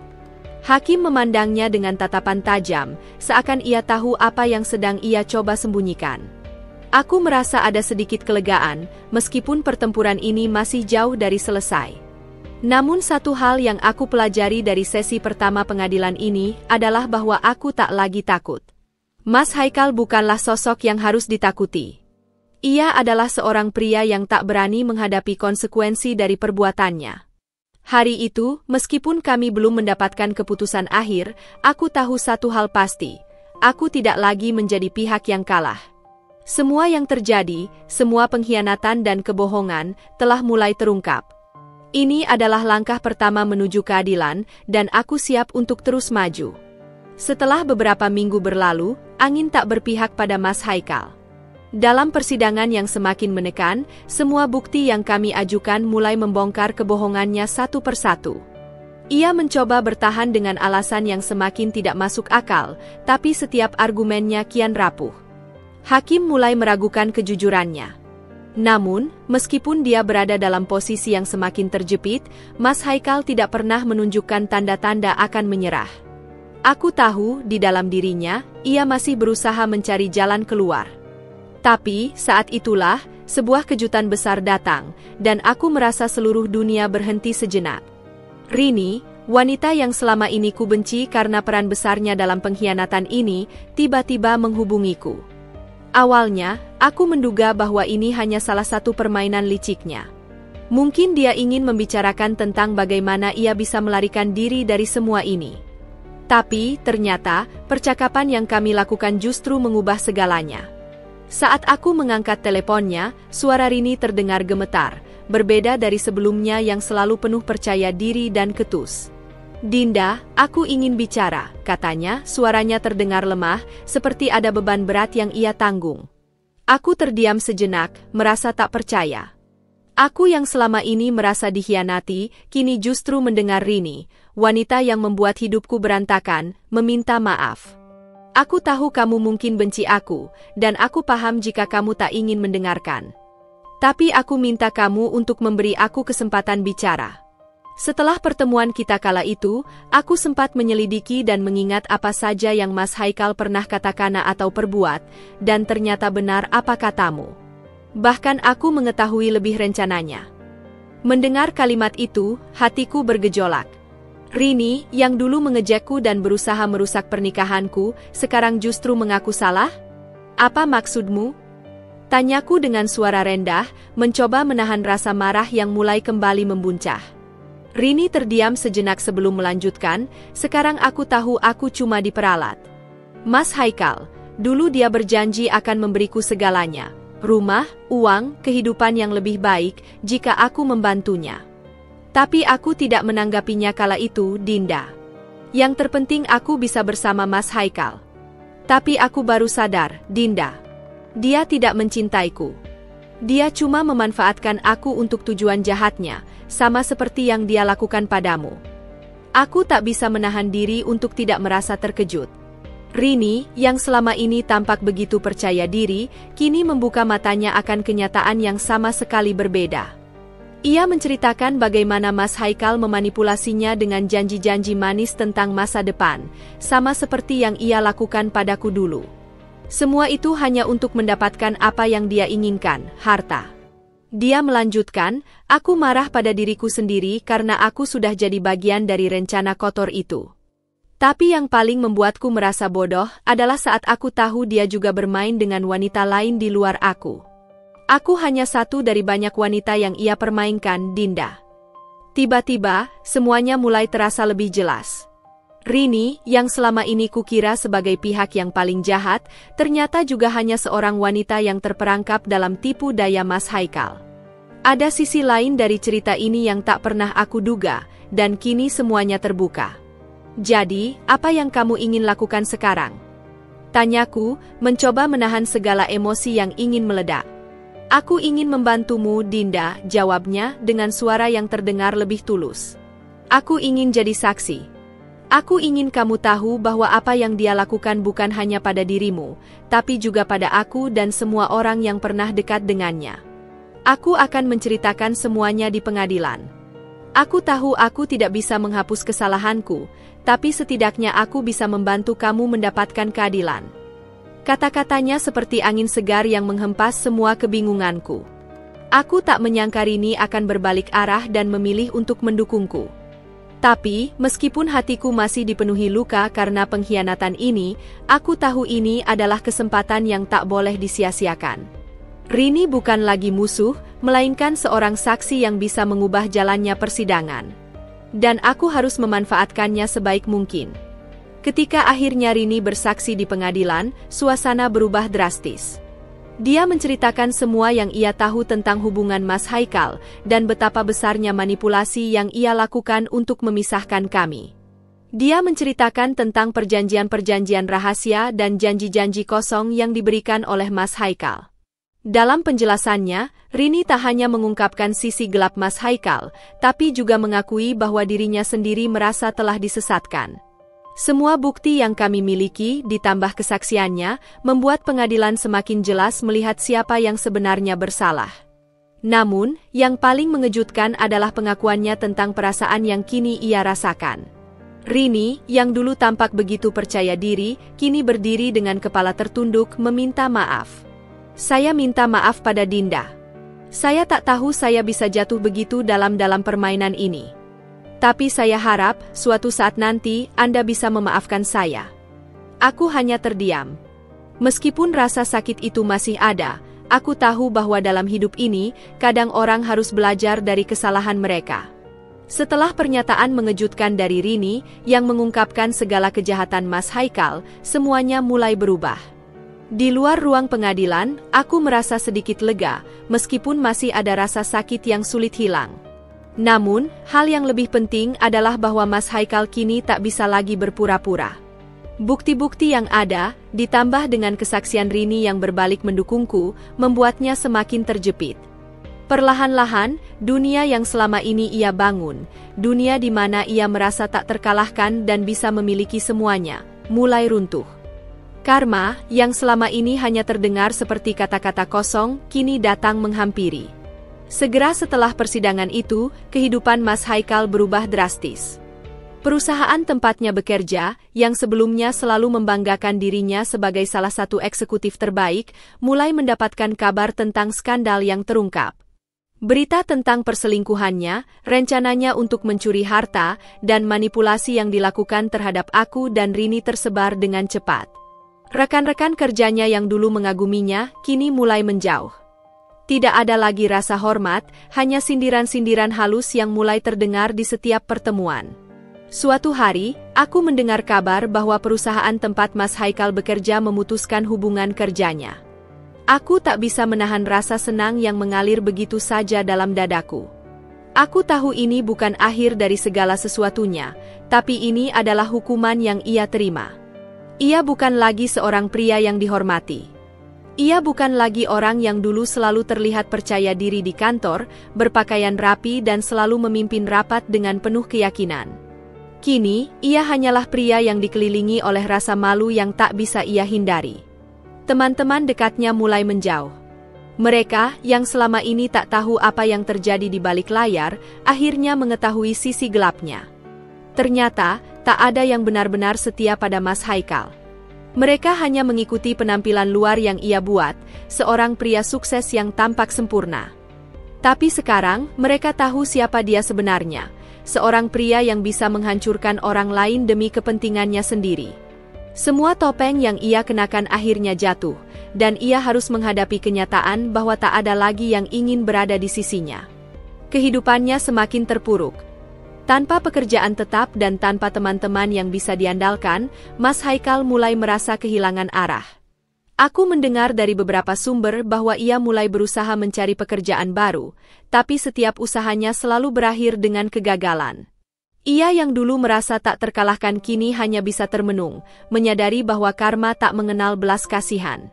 Hakim memandangnya dengan tatapan tajam, seakan ia tahu apa yang sedang ia coba sembunyikan. Aku merasa ada sedikit kelegaan, meskipun pertempuran ini masih jauh dari selesai. Namun satu hal yang aku pelajari dari sesi pertama pengadilan ini adalah bahwa aku tak lagi takut. Mas Haikal bukanlah sosok yang harus ditakuti. Ia adalah seorang pria yang tak berani menghadapi konsekuensi dari perbuatannya. Hari itu, meskipun kami belum mendapatkan keputusan akhir, aku tahu satu hal pasti. Aku tidak lagi menjadi pihak yang kalah. Semua yang terjadi, semua pengkhianatan dan kebohongan, telah mulai terungkap. Ini adalah langkah pertama menuju keadilan, dan aku siap untuk terus maju. Setelah beberapa minggu berlalu, angin tak berpihak pada Mas Haikal. Dalam persidangan yang semakin menekan, semua bukti yang kami ajukan mulai membongkar kebohongannya satu persatu. Ia mencoba bertahan dengan alasan yang semakin tidak masuk akal, tapi setiap argumennya kian rapuh. Hakim mulai meragukan kejujurannya. Namun, meskipun dia berada dalam posisi yang semakin terjepit, Mas Haikal tidak pernah menunjukkan tanda-tanda akan menyerah. Aku tahu, di dalam dirinya, ia masih berusaha mencari jalan keluar. Tapi, saat itulah, sebuah kejutan besar datang, dan aku merasa seluruh dunia berhenti sejenak. Rini, wanita yang selama ini ku benci karena peran besarnya dalam pengkhianatan ini, tiba-tiba menghubungiku. Awalnya, aku menduga bahwa ini hanya salah satu permainan liciknya. Mungkin dia ingin membicarakan tentang bagaimana ia bisa melarikan diri dari semua ini. Tapi, ternyata, percakapan yang kami lakukan justru mengubah segalanya. Saat aku mengangkat teleponnya, suara Rini terdengar gemetar, berbeda dari sebelumnya yang selalu penuh percaya diri dan ketus. Dinda, aku ingin bicara, katanya, suaranya terdengar lemah, seperti ada beban berat yang ia tanggung. Aku terdiam sejenak, merasa tak percaya. Aku yang selama ini merasa dikhianati, kini justru mendengar Rini, wanita yang membuat hidupku berantakan, meminta maaf. Aku tahu kamu mungkin benci aku, dan aku paham jika kamu tak ingin mendengarkan. Tapi aku minta kamu untuk memberi aku kesempatan bicara. Setelah pertemuan kita kala itu, aku sempat menyelidiki dan mengingat apa saja yang Mas Haikal pernah katakan atau perbuat, dan ternyata benar apa katamu. Bahkan aku mengetahui lebih rencananya. Mendengar kalimat itu, hatiku bergejolak. Rini, yang dulu mengejekku dan berusaha merusak pernikahanku, sekarang justru mengaku salah? Apa maksudmu? Tanyaku dengan suara rendah, mencoba menahan rasa marah yang mulai kembali membuncah. Rini terdiam sejenak sebelum melanjutkan, sekarang aku tahu aku cuma diperalat. Mas Haikal, dulu dia berjanji akan memberiku segalanya. Rumah, uang, kehidupan yang lebih baik, jika aku membantunya. Tapi aku tidak menanggapinya kala itu, Dinda. Yang terpenting aku bisa bersama Mas Haikal. Tapi aku baru sadar, Dinda. Dia tidak mencintaiku. Dia cuma memanfaatkan aku untuk tujuan jahatnya, sama seperti yang dia lakukan padamu. Aku tak bisa menahan diri untuk tidak merasa terkejut. Rini, yang selama ini tampak begitu percaya diri, kini membuka matanya akan kenyataan yang sama sekali berbeda. Ia menceritakan bagaimana Mas Haikal memanipulasinya dengan janji-janji manis tentang masa depan, sama seperti yang ia lakukan padaku dulu. Semua itu hanya untuk mendapatkan apa yang dia inginkan, harta. Dia melanjutkan, aku marah pada diriku sendiri karena aku sudah jadi bagian dari rencana kotor itu. Tapi yang paling membuatku merasa bodoh adalah saat aku tahu dia juga bermain dengan wanita lain di luar aku. Aku hanya satu dari banyak wanita yang ia permainkan, Dinda. Tiba-tiba, semuanya mulai terasa lebih jelas. Rini, yang selama ini kukira sebagai pihak yang paling jahat, ternyata juga hanya seorang wanita yang terperangkap dalam tipu daya Mas Haikal. Ada sisi lain dari cerita ini yang tak pernah aku duga, dan kini semuanya terbuka. Jadi, apa yang kamu ingin lakukan sekarang? Tanyaku, mencoba menahan segala emosi yang ingin meledak. Aku ingin membantumu, Dinda, jawabnya dengan suara yang terdengar lebih tulus. Aku ingin jadi saksi. Aku ingin kamu tahu bahwa apa yang dia lakukan bukan hanya pada dirimu, tapi juga pada aku dan semua orang yang pernah dekat dengannya. Aku akan menceritakan semuanya di pengadilan. Aku tahu aku tidak bisa menghapus kesalahanku, tapi setidaknya aku bisa membantu kamu mendapatkan keadilan. Kata-katanya seperti angin segar yang menghempas semua kebingunganku. Aku tak menyangka Rini akan berbalik arah dan memilih untuk mendukungku. Tapi, meskipun hatiku masih dipenuhi luka karena pengkhianatan ini, aku tahu ini adalah kesempatan yang tak boleh disia-siakan. Rini bukan lagi musuh, melainkan seorang saksi yang bisa mengubah jalannya persidangan. Dan aku harus memanfaatkannya sebaik mungkin. Ketika akhirnya Rini bersaksi di pengadilan, suasana berubah drastis. Dia menceritakan semua yang ia tahu tentang hubungan Mas Haikal, dan betapa besarnya manipulasi yang ia lakukan untuk memisahkan kami. Dia menceritakan tentang perjanjian-perjanjian rahasia dan janji-janji kosong yang diberikan oleh Mas Haikal. Dalam penjelasannya, Rini tak hanya mengungkapkan sisi gelap Mas Haikal, tapi juga mengakui bahwa dirinya sendiri merasa telah disesatkan. Semua bukti yang kami miliki, ditambah kesaksiannya, membuat pengadilan semakin jelas melihat siapa yang sebenarnya bersalah. Namun, yang paling mengejutkan adalah pengakuannya tentang perasaan yang kini ia rasakan. Rini, yang dulu tampak begitu percaya diri, kini berdiri dengan kepala tertunduk meminta maaf. Saya minta maaf pada Dinda. Saya tak tahu saya bisa jatuh begitu dalam permainan ini. Tapi saya harap, suatu saat nanti, Anda bisa memaafkan saya. Aku hanya terdiam. Meskipun rasa sakit itu masih ada, aku tahu bahwa dalam hidup ini, kadang orang harus belajar dari kesalahan mereka. Setelah pernyataan mengejutkan dari Rini, yang mengungkapkan segala kejahatan Mas Haikal, semuanya mulai berubah. Di luar ruang pengadilan, aku merasa sedikit lega, meskipun masih ada rasa sakit yang sulit hilang. Namun, hal yang lebih penting adalah bahwa Mas Haikal kini tak bisa lagi berpura-pura. Bukti-bukti yang ada, ditambah dengan kesaksian Rini yang berbalik mendukungku, membuatnya semakin terjepit. Perlahan-lahan, dunia yang selama ini ia bangun, dunia di mana ia merasa tak terkalahkan dan bisa memiliki semuanya, mulai runtuh. Karma, yang selama ini hanya terdengar seperti kata-kata kosong, kini datang menghampiri. Segera setelah persidangan itu, kehidupan Mas Haikal berubah drastis. Perusahaan tempatnya bekerja, yang sebelumnya selalu membanggakan dirinya sebagai salah satu eksekutif terbaik, mulai mendapatkan kabar tentang skandal yang terungkap. Berita tentang perselingkuhannya, rencananya untuk mencuri harta, dan manipulasi yang dilakukan terhadap aku dan Rini tersebar dengan cepat. Rekan-rekan kerjanya yang dulu mengaguminya, kini mulai menjauh. Tidak ada lagi rasa hormat, hanya sindiran-sindiran halus yang mulai terdengar di setiap pertemuan. Suatu hari, aku mendengar kabar bahwa perusahaan tempat Mas Haikal bekerja memutuskan hubungan kerjanya. Aku tak bisa menahan rasa senang yang mengalir begitu saja dalam dadaku. Aku tahu ini bukan akhir dari segala sesuatunya, tapi ini adalah hukuman yang ia terima. Ia bukan lagi seorang pria yang dihormati. Ia bukan lagi orang yang dulu selalu terlihat percaya diri di kantor, berpakaian rapi dan selalu memimpin rapat dengan penuh keyakinan. Kini, ia hanyalah pria yang dikelilingi oleh rasa malu yang tak bisa ia hindari. Teman-teman dekatnya mulai menjauh. Mereka, yang selama ini tak tahu apa yang terjadi di balik layar, akhirnya mengetahui sisi gelapnya. Ternyata, tak ada yang benar-benar setia pada Mas Haikal. Mereka hanya mengikuti penampilan luar yang ia buat, seorang pria sukses yang tampak sempurna. Tapi sekarang, mereka tahu siapa dia sebenarnya, seorang pria yang bisa menghancurkan orang lain demi kepentingannya sendiri. Semua topeng yang ia kenakan akhirnya jatuh, dan ia harus menghadapi kenyataan bahwa tak ada lagi yang ingin berada di sisinya. Kehidupannya semakin terpuruk. Tanpa pekerjaan tetap dan tanpa teman-teman yang bisa diandalkan, Mas Haikal mulai merasa kehilangan arah. Aku mendengar dari beberapa sumber bahwa ia mulai berusaha mencari pekerjaan baru, tapi setiap usahanya selalu berakhir dengan kegagalan. Ia yang dulu merasa tak terkalahkan kini hanya bisa termenung, menyadari bahwa karma tak mengenal belas kasihan.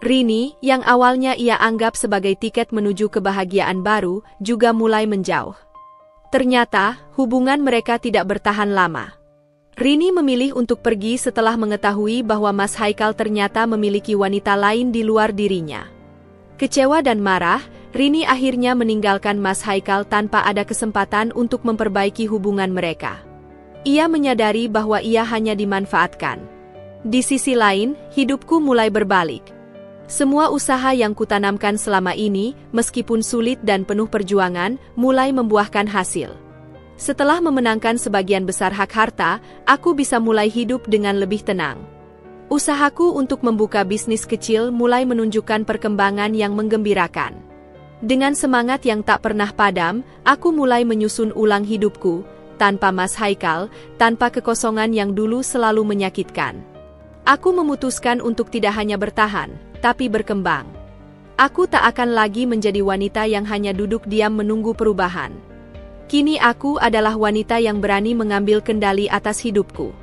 Rini, yang awalnya ia anggap sebagai tiket menuju kebahagiaan baru, juga mulai menjauh. Ternyata, hubungan mereka tidak bertahan lama. Rini memilih untuk pergi setelah mengetahui bahwa Mas Haikal ternyata memiliki wanita lain di luar dirinya. Kecewa dan marah, Rini akhirnya meninggalkan Mas Haikal tanpa ada kesempatan untuk memperbaiki hubungan mereka. Ia menyadari bahwa ia hanya dimanfaatkan. Di sisi lain, hidupku mulai berbalik. Semua usaha yang kutanamkan selama ini, meskipun sulit dan penuh perjuangan, mulai membuahkan hasil. Setelah memenangkan sebagian besar hak harta, aku bisa mulai hidup dengan lebih tenang. Usahaku untuk membuka bisnis kecil mulai menunjukkan perkembangan yang menggembirakan. Dengan semangat yang tak pernah padam, aku mulai menyusun ulang hidupku, tanpa Mas Haikal, tanpa kekosongan yang dulu selalu menyakitkan. Aku memutuskan untuk tidak hanya bertahan, tapi berkembang. Aku tak akan lagi menjadi wanita yang hanya duduk diam menunggu perubahan. Kini aku adalah wanita yang berani mengambil kendali atas hidupku.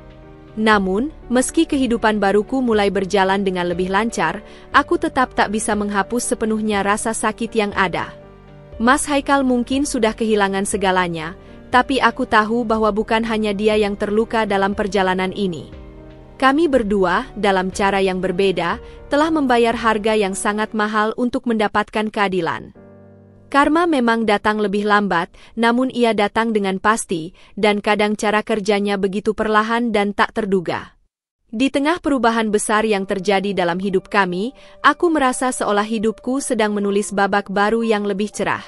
Namun, meski kehidupan baruku mulai berjalan dengan lebih lancar, aku tetap tak bisa menghapus sepenuhnya rasa sakit yang ada. Mas Haikal mungkin sudah kehilangan segalanya, tapi aku tahu bahwa bukan hanya dia yang terluka dalam perjalanan ini. Kami berdua, dalam cara yang berbeda, telah membayar harga yang sangat mahal untuk mendapatkan keadilan. Karma memang datang lebih lambat, namun ia datang dengan pasti, dan kadang cara kerjanya begitu perlahan dan tak terduga. Di tengah perubahan besar yang terjadi dalam hidup kami, aku merasa seolah hidupku sedang menulis babak baru yang lebih cerah.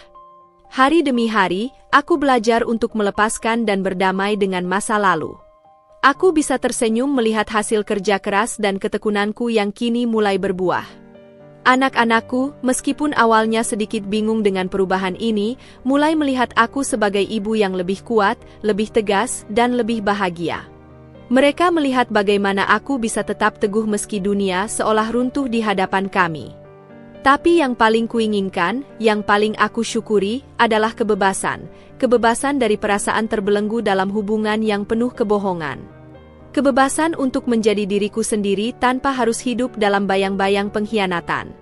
Hari demi hari, aku belajar untuk melepaskan dan berdamai dengan masa lalu. Aku bisa tersenyum melihat hasil kerja keras dan ketekunanku yang kini mulai berbuah. Anak-anakku, meskipun awalnya sedikit bingung dengan perubahan ini, mulai melihat aku sebagai ibu yang lebih kuat, lebih tegas, dan lebih bahagia. Mereka melihat bagaimana aku bisa tetap teguh meski dunia seolah runtuh di hadapan kami. Tapi yang paling kuinginkan, yang paling aku syukuri, adalah kebebasan. Kebebasan dari perasaan terbelenggu dalam hubungan yang penuh kebohongan. Kebebasan untuk menjadi diriku sendiri tanpa harus hidup dalam bayang-bayang pengkhianatan.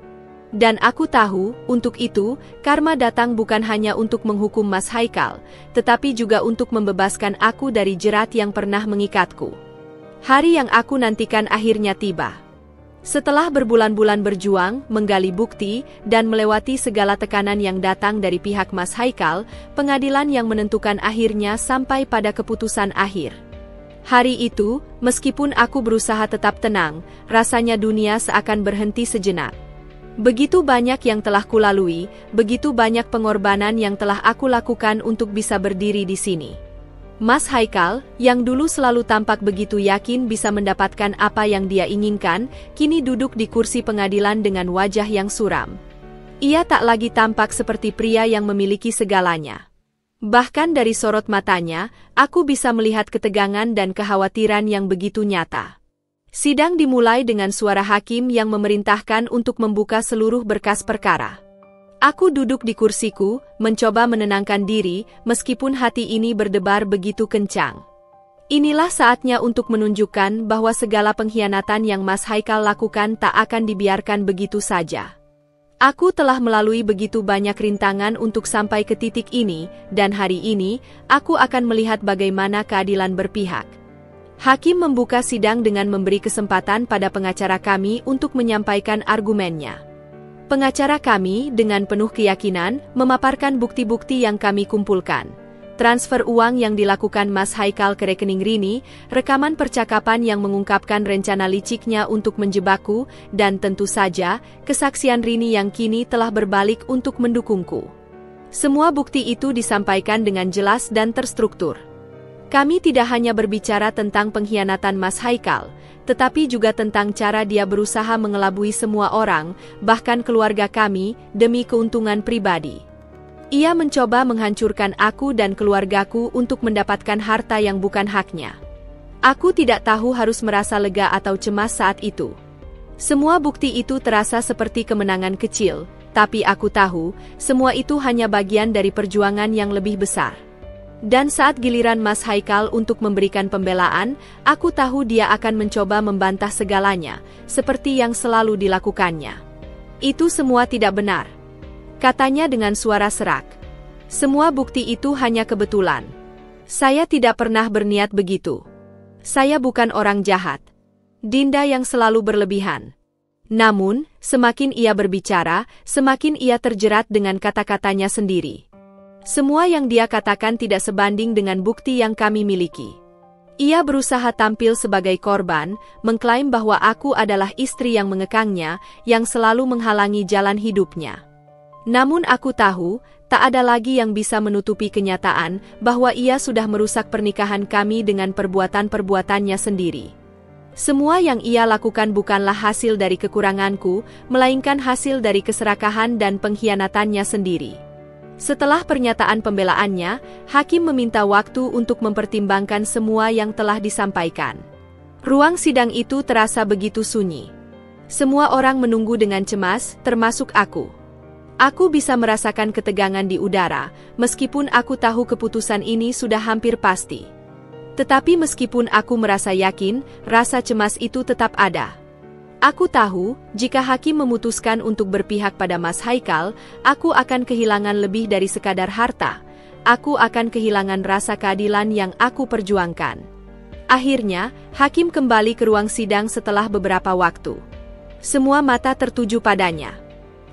Dan aku tahu, untuk itu, karma datang bukan hanya untuk menghukum Mas Haikal, tetapi juga untuk membebaskan aku dari jerat yang pernah mengikatku. Hari yang aku nantikan akhirnya tiba. Setelah berbulan-bulan berjuang, menggali bukti, dan melewati segala tekanan yang datang dari pihak Mas Haikal, pengadilan yang menentukan akhirnya sampai pada keputusan akhir. Hari itu, meskipun aku berusaha tetap tenang, rasanya dunia seakan berhenti sejenak. Begitu banyak yang telah kulalui, begitu banyak pengorbanan yang telah aku lakukan untuk bisa berdiri di sini. Mas Haikal, yang dulu selalu tampak begitu yakin bisa mendapatkan apa yang dia inginkan, kini duduk di kursi pengadilan dengan wajah yang suram. Ia tak lagi tampak seperti pria yang memiliki segalanya. Bahkan dari sorot matanya, aku bisa melihat ketegangan dan kekhawatiran yang begitu nyata. Sidang dimulai dengan suara hakim yang memerintahkan untuk membuka seluruh berkas perkara. Aku duduk di kursiku, mencoba menenangkan diri, meskipun hati ini berdebar begitu kencang. Inilah saatnya untuk menunjukkan bahwa segala pengkhianatan yang Mas Haikal lakukan tak akan dibiarkan begitu saja. Aku telah melalui begitu banyak rintangan untuk sampai ke titik ini, dan hari ini, aku akan melihat bagaimana keadilan berpihak. Hakim membuka sidang dengan memberi kesempatan pada pengacara kami untuk menyampaikan argumennya. Pengacara kami, dengan penuh keyakinan, memaparkan bukti-bukti yang kami kumpulkan. Transfer uang yang dilakukan Mas Haikal ke rekening Rini, rekaman percakapan yang mengungkapkan rencana liciknya untuk menjebakku, dan tentu saja, kesaksian Rini yang kini telah berbalik untuk mendukungku. Semua bukti itu disampaikan dengan jelas dan terstruktur. Kami tidak hanya berbicara tentang pengkhianatan Mas Haikal, tetapi juga tentang cara dia berusaha mengelabui semua orang, bahkan keluarga kami, demi keuntungan pribadi. Ia mencoba menghancurkan aku dan keluargaku untuk mendapatkan harta yang bukan haknya. Aku tidak tahu harus merasa lega atau cemas saat itu. Semua bukti itu terasa seperti kemenangan kecil, tapi aku tahu, semua itu hanya bagian dari perjuangan yang lebih besar. Dan saat giliran Mas Haikal untuk memberikan pembelaan, aku tahu dia akan mencoba membantah segalanya, seperti yang selalu dilakukannya. Itu semua tidak benar, katanya dengan suara serak. Semua bukti itu hanya kebetulan. Saya tidak pernah berniat begitu. Saya bukan orang jahat. Dinda yang selalu berlebihan. Namun, semakin ia berbicara, semakin ia terjerat dengan kata-katanya sendiri. Semua yang dia katakan tidak sebanding dengan bukti yang kami miliki. Ia berusaha tampil sebagai korban, mengklaim bahwa aku adalah istri yang mengekangnya, yang selalu menghalangi jalan hidupnya. Namun aku tahu, tak ada lagi yang bisa menutupi kenyataan bahwa ia sudah merusak pernikahan kami dengan perbuatan-perbuatannya sendiri. Semua yang ia lakukan bukanlah hasil dari kekuranganku, melainkan hasil dari keserakahan dan pengkhianatannya sendiri. Setelah pernyataan pembelaannya, hakim meminta waktu untuk mempertimbangkan semua yang telah disampaikan. Ruang sidang itu terasa begitu sunyi. Semua orang menunggu dengan cemas, termasuk aku. Aku bisa merasakan ketegangan di udara, meskipun aku tahu keputusan ini sudah hampir pasti. Tetapi meskipun aku merasa yakin, rasa cemas itu tetap ada. Aku tahu, jika hakim memutuskan untuk berpihak pada Mas Haikal, aku akan kehilangan lebih dari sekadar harta. Aku akan kehilangan rasa keadilan yang aku perjuangkan. Akhirnya, hakim kembali ke ruang sidang setelah beberapa waktu. Semua mata tertuju padanya.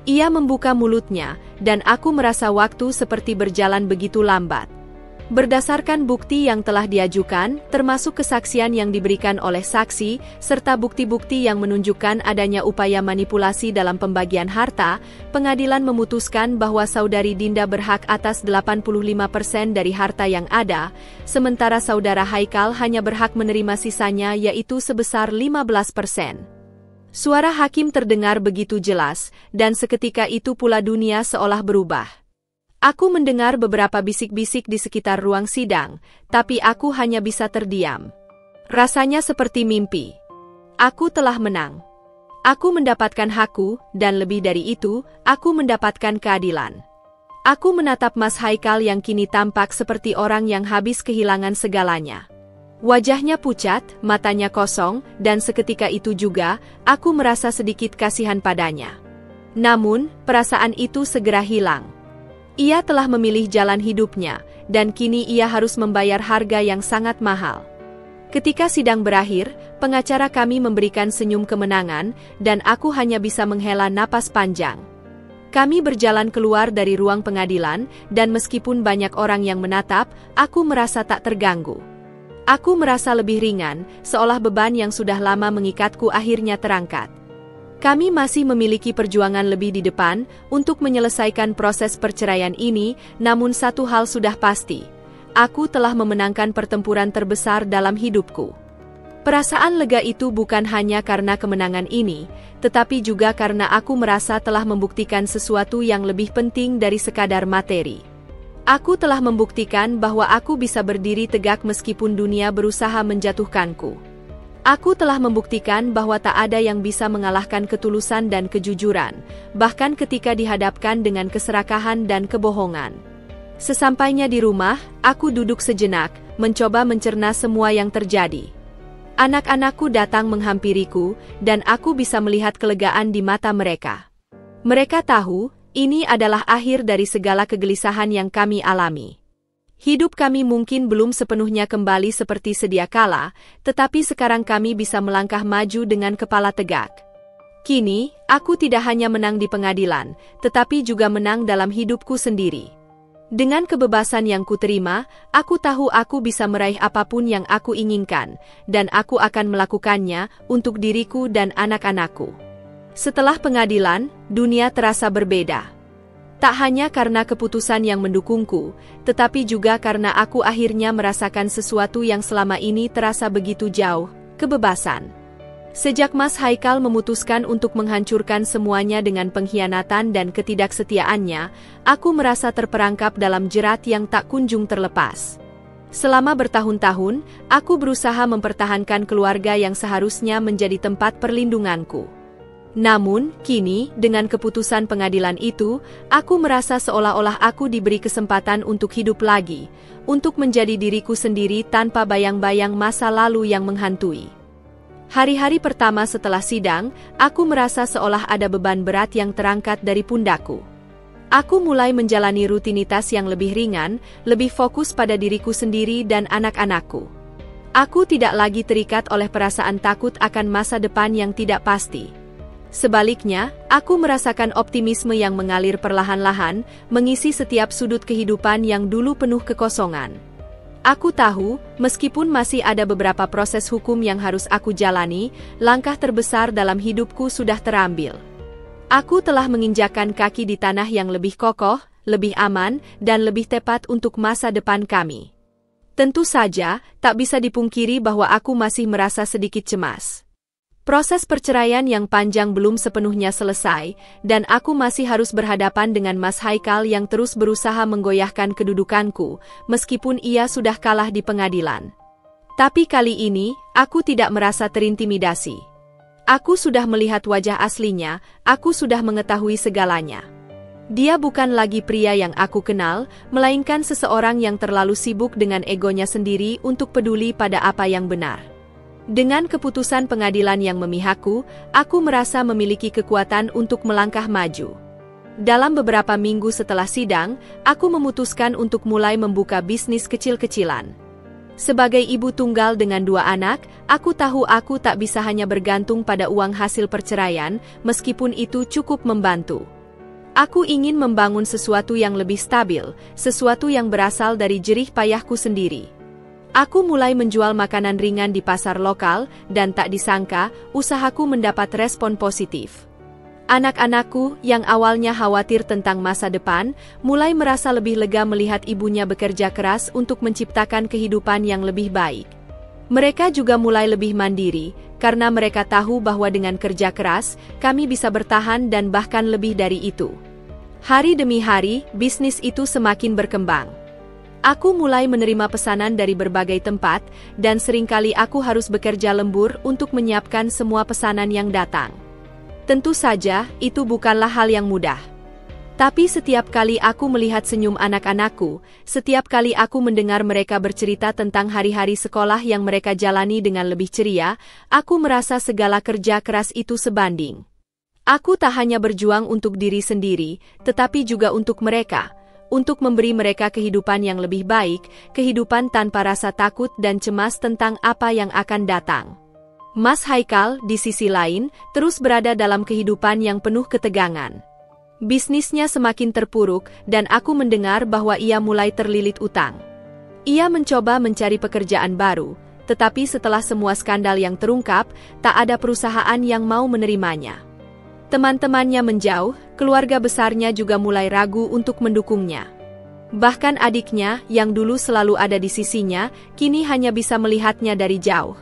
Ia membuka mulutnya, dan aku merasa waktu seperti berjalan begitu lambat. Berdasarkan bukti yang telah diajukan, termasuk kesaksian yang diberikan oleh saksi, serta bukti-bukti yang menunjukkan adanya upaya manipulasi dalam pembagian harta, pengadilan memutuskan bahwa saudari Dinda berhak atas 85% dari harta yang ada, sementara saudara Haikal hanya berhak menerima sisanya yaitu sebesar 15%. Suara hakim terdengar begitu jelas, dan seketika itu pula dunia seolah berubah. Aku mendengar beberapa bisik-bisik di sekitar ruang sidang, tapi aku hanya bisa terdiam. Rasanya seperti mimpi. Aku telah menang. Aku mendapatkan hakku, dan lebih dari itu, aku mendapatkan keadilan. Aku menatap Mas Haikal yang kini tampak seperti orang yang habis kehilangan segalanya. Wajahnya pucat, matanya kosong, dan seketika itu juga, aku merasa sedikit kasihan padanya. Namun, perasaan itu segera hilang. Ia telah memilih jalan hidupnya, dan kini ia harus membayar harga yang sangat mahal. Ketika sidang berakhir, pengacara kami memberikan senyum kemenangan, dan aku hanya bisa menghela napas panjang. Kami berjalan keluar dari ruang pengadilan, dan meskipun banyak orang yang menatap, aku merasa tak terganggu. Aku merasa lebih ringan, seolah beban yang sudah lama mengikatku akhirnya terangkat. Kami masih memiliki perjuangan lebih di depan untuk menyelesaikan proses perceraian ini, namun satu hal sudah pasti. aku telah memenangkan pertempuran terbesar dalam hidupku. Perasaan lega itu bukan hanya karena kemenangan ini, tetapi juga karena aku merasa telah membuktikan sesuatu yang lebih penting dari sekadar materi. Aku telah membuktikan bahwa aku bisa berdiri tegak meskipun dunia berusaha menjatuhkanku. Aku telah membuktikan bahwa tak ada yang bisa mengalahkan ketulusan dan kejujuran, bahkan ketika dihadapkan dengan keserakahan dan kebohongan. Sesampainya di rumah, aku duduk sejenak, mencoba mencerna semua yang terjadi. Anak-anakku datang menghampiriku, dan aku bisa melihat kelegaan di mata mereka. Mereka tahu, ini adalah akhir dari segala kegelisahan yang kami alami. Hidup kami mungkin belum sepenuhnya kembali seperti sedia kala, tetapi sekarang kami bisa melangkah maju dengan kepala tegak. Kini, aku tidak hanya menang di pengadilan, tetapi juga menang dalam hidupku sendiri. Dengan kebebasan yang kuterima, aku tahu aku bisa meraih apapun yang aku inginkan, dan aku akan melakukannya untuk diriku dan anak-anakku. Setelah pengadilan, dunia terasa berbeda. Tak hanya karena keputusan yang mendukungku, tetapi juga karena aku akhirnya merasakan sesuatu yang selama ini terasa begitu jauh, kebebasan. Sejak Mas Haikal memutuskan untuk menghancurkan semuanya dengan pengkhianatan dan ketidaksetiaannya, aku merasa terperangkap dalam jerat yang tak kunjung terlepas. Selama bertahun-tahun, aku berusaha mempertahankan keluarga yang seharusnya menjadi tempat perlindunganku. Namun, kini, dengan keputusan pengadilan itu, aku merasa seolah-olah aku diberi kesempatan untuk hidup lagi, untuk menjadi diriku sendiri tanpa bayang-bayang masa lalu yang menghantui. Hari-hari pertama setelah sidang, aku merasa seolah ada beban berat yang terangkat dari pundakku. Aku mulai menjalani rutinitas yang lebih ringan, lebih fokus pada diriku sendiri dan anak-anakku. Aku tidak lagi terikat oleh perasaan takut akan masa depan yang tidak pasti. Sebaliknya, aku merasakan optimisme yang mengalir perlahan-lahan, mengisi setiap sudut kehidupan yang dulu penuh kekosongan. Aku tahu, meskipun masih ada beberapa proses hukum yang harus aku jalani, langkah terbesar dalam hidupku sudah terambil. Aku telah menginjakkan kaki di tanah yang lebih kokoh, lebih aman, dan lebih tepat untuk masa depan kami. Tentu saja, tak bisa dipungkiri bahwa aku masih merasa sedikit cemas. Proses perceraian yang panjang belum sepenuhnya selesai, dan aku masih harus berhadapan dengan Mas Haikal yang terus berusaha menggoyahkan kedudukanku, meskipun ia sudah kalah di pengadilan. Tapi kali ini, aku tidak merasa terintimidasi. Aku sudah melihat wajah aslinya, aku sudah mengetahui segalanya. Dia bukan lagi pria yang aku kenal, melainkan seseorang yang terlalu sibuk dengan egonya sendiri untuk peduli pada apa yang benar. Dengan keputusan pengadilan yang memihakku, aku merasa memiliki kekuatan untuk melangkah maju. Dalam beberapa minggu setelah sidang, aku memutuskan untuk mulai membuka bisnis kecil-kecilan. Sebagai ibu tunggal dengan 2 anak, aku tahu aku tak bisa hanya bergantung pada uang hasil perceraian, meskipun itu cukup membantu. Aku ingin membangun sesuatu yang lebih stabil, sesuatu yang berasal dari jerih payahku sendiri. Aku mulai menjual makanan ringan di pasar lokal, dan tak disangka, usahaku mendapat respon positif. Anak-anakku, yang awalnya khawatir tentang masa depan, mulai merasa lebih lega melihat ibunya bekerja keras untuk menciptakan kehidupan yang lebih baik. Mereka juga mulai lebih mandiri, karena mereka tahu bahwa dengan kerja keras, kami bisa bertahan dan bahkan lebih dari itu. Hari demi hari, bisnis itu semakin berkembang. Aku mulai menerima pesanan dari berbagai tempat, dan seringkali aku harus bekerja lembur untuk menyiapkan semua pesanan yang datang. Tentu saja, itu bukanlah hal yang mudah. Tapi setiap kali aku melihat senyum anak-anakku, setiap kali aku mendengar mereka bercerita tentang hari-hari sekolah yang mereka jalani dengan lebih ceria, aku merasa segala kerja keras itu sebanding. Aku tak hanya berjuang untuk diri sendiri, tetapi juga untuk mereka. Untuk memberi mereka kehidupan yang lebih baik, kehidupan tanpa rasa takut dan cemas tentang apa yang akan datang. Mas Haikal, di sisi lain, terus berada dalam kehidupan yang penuh ketegangan. Bisnisnya semakin terpuruk, dan aku mendengar bahwa ia mulai terlilit utang. Ia mencoba mencari pekerjaan baru, tetapi setelah semua skandal yang terungkap, tak ada perusahaan yang mau menerimanya. Teman-temannya menjauh, keluarga besarnya juga mulai ragu untuk mendukungnya. Bahkan adiknya, yang dulu selalu ada di sisinya, kini hanya bisa melihatnya dari jauh.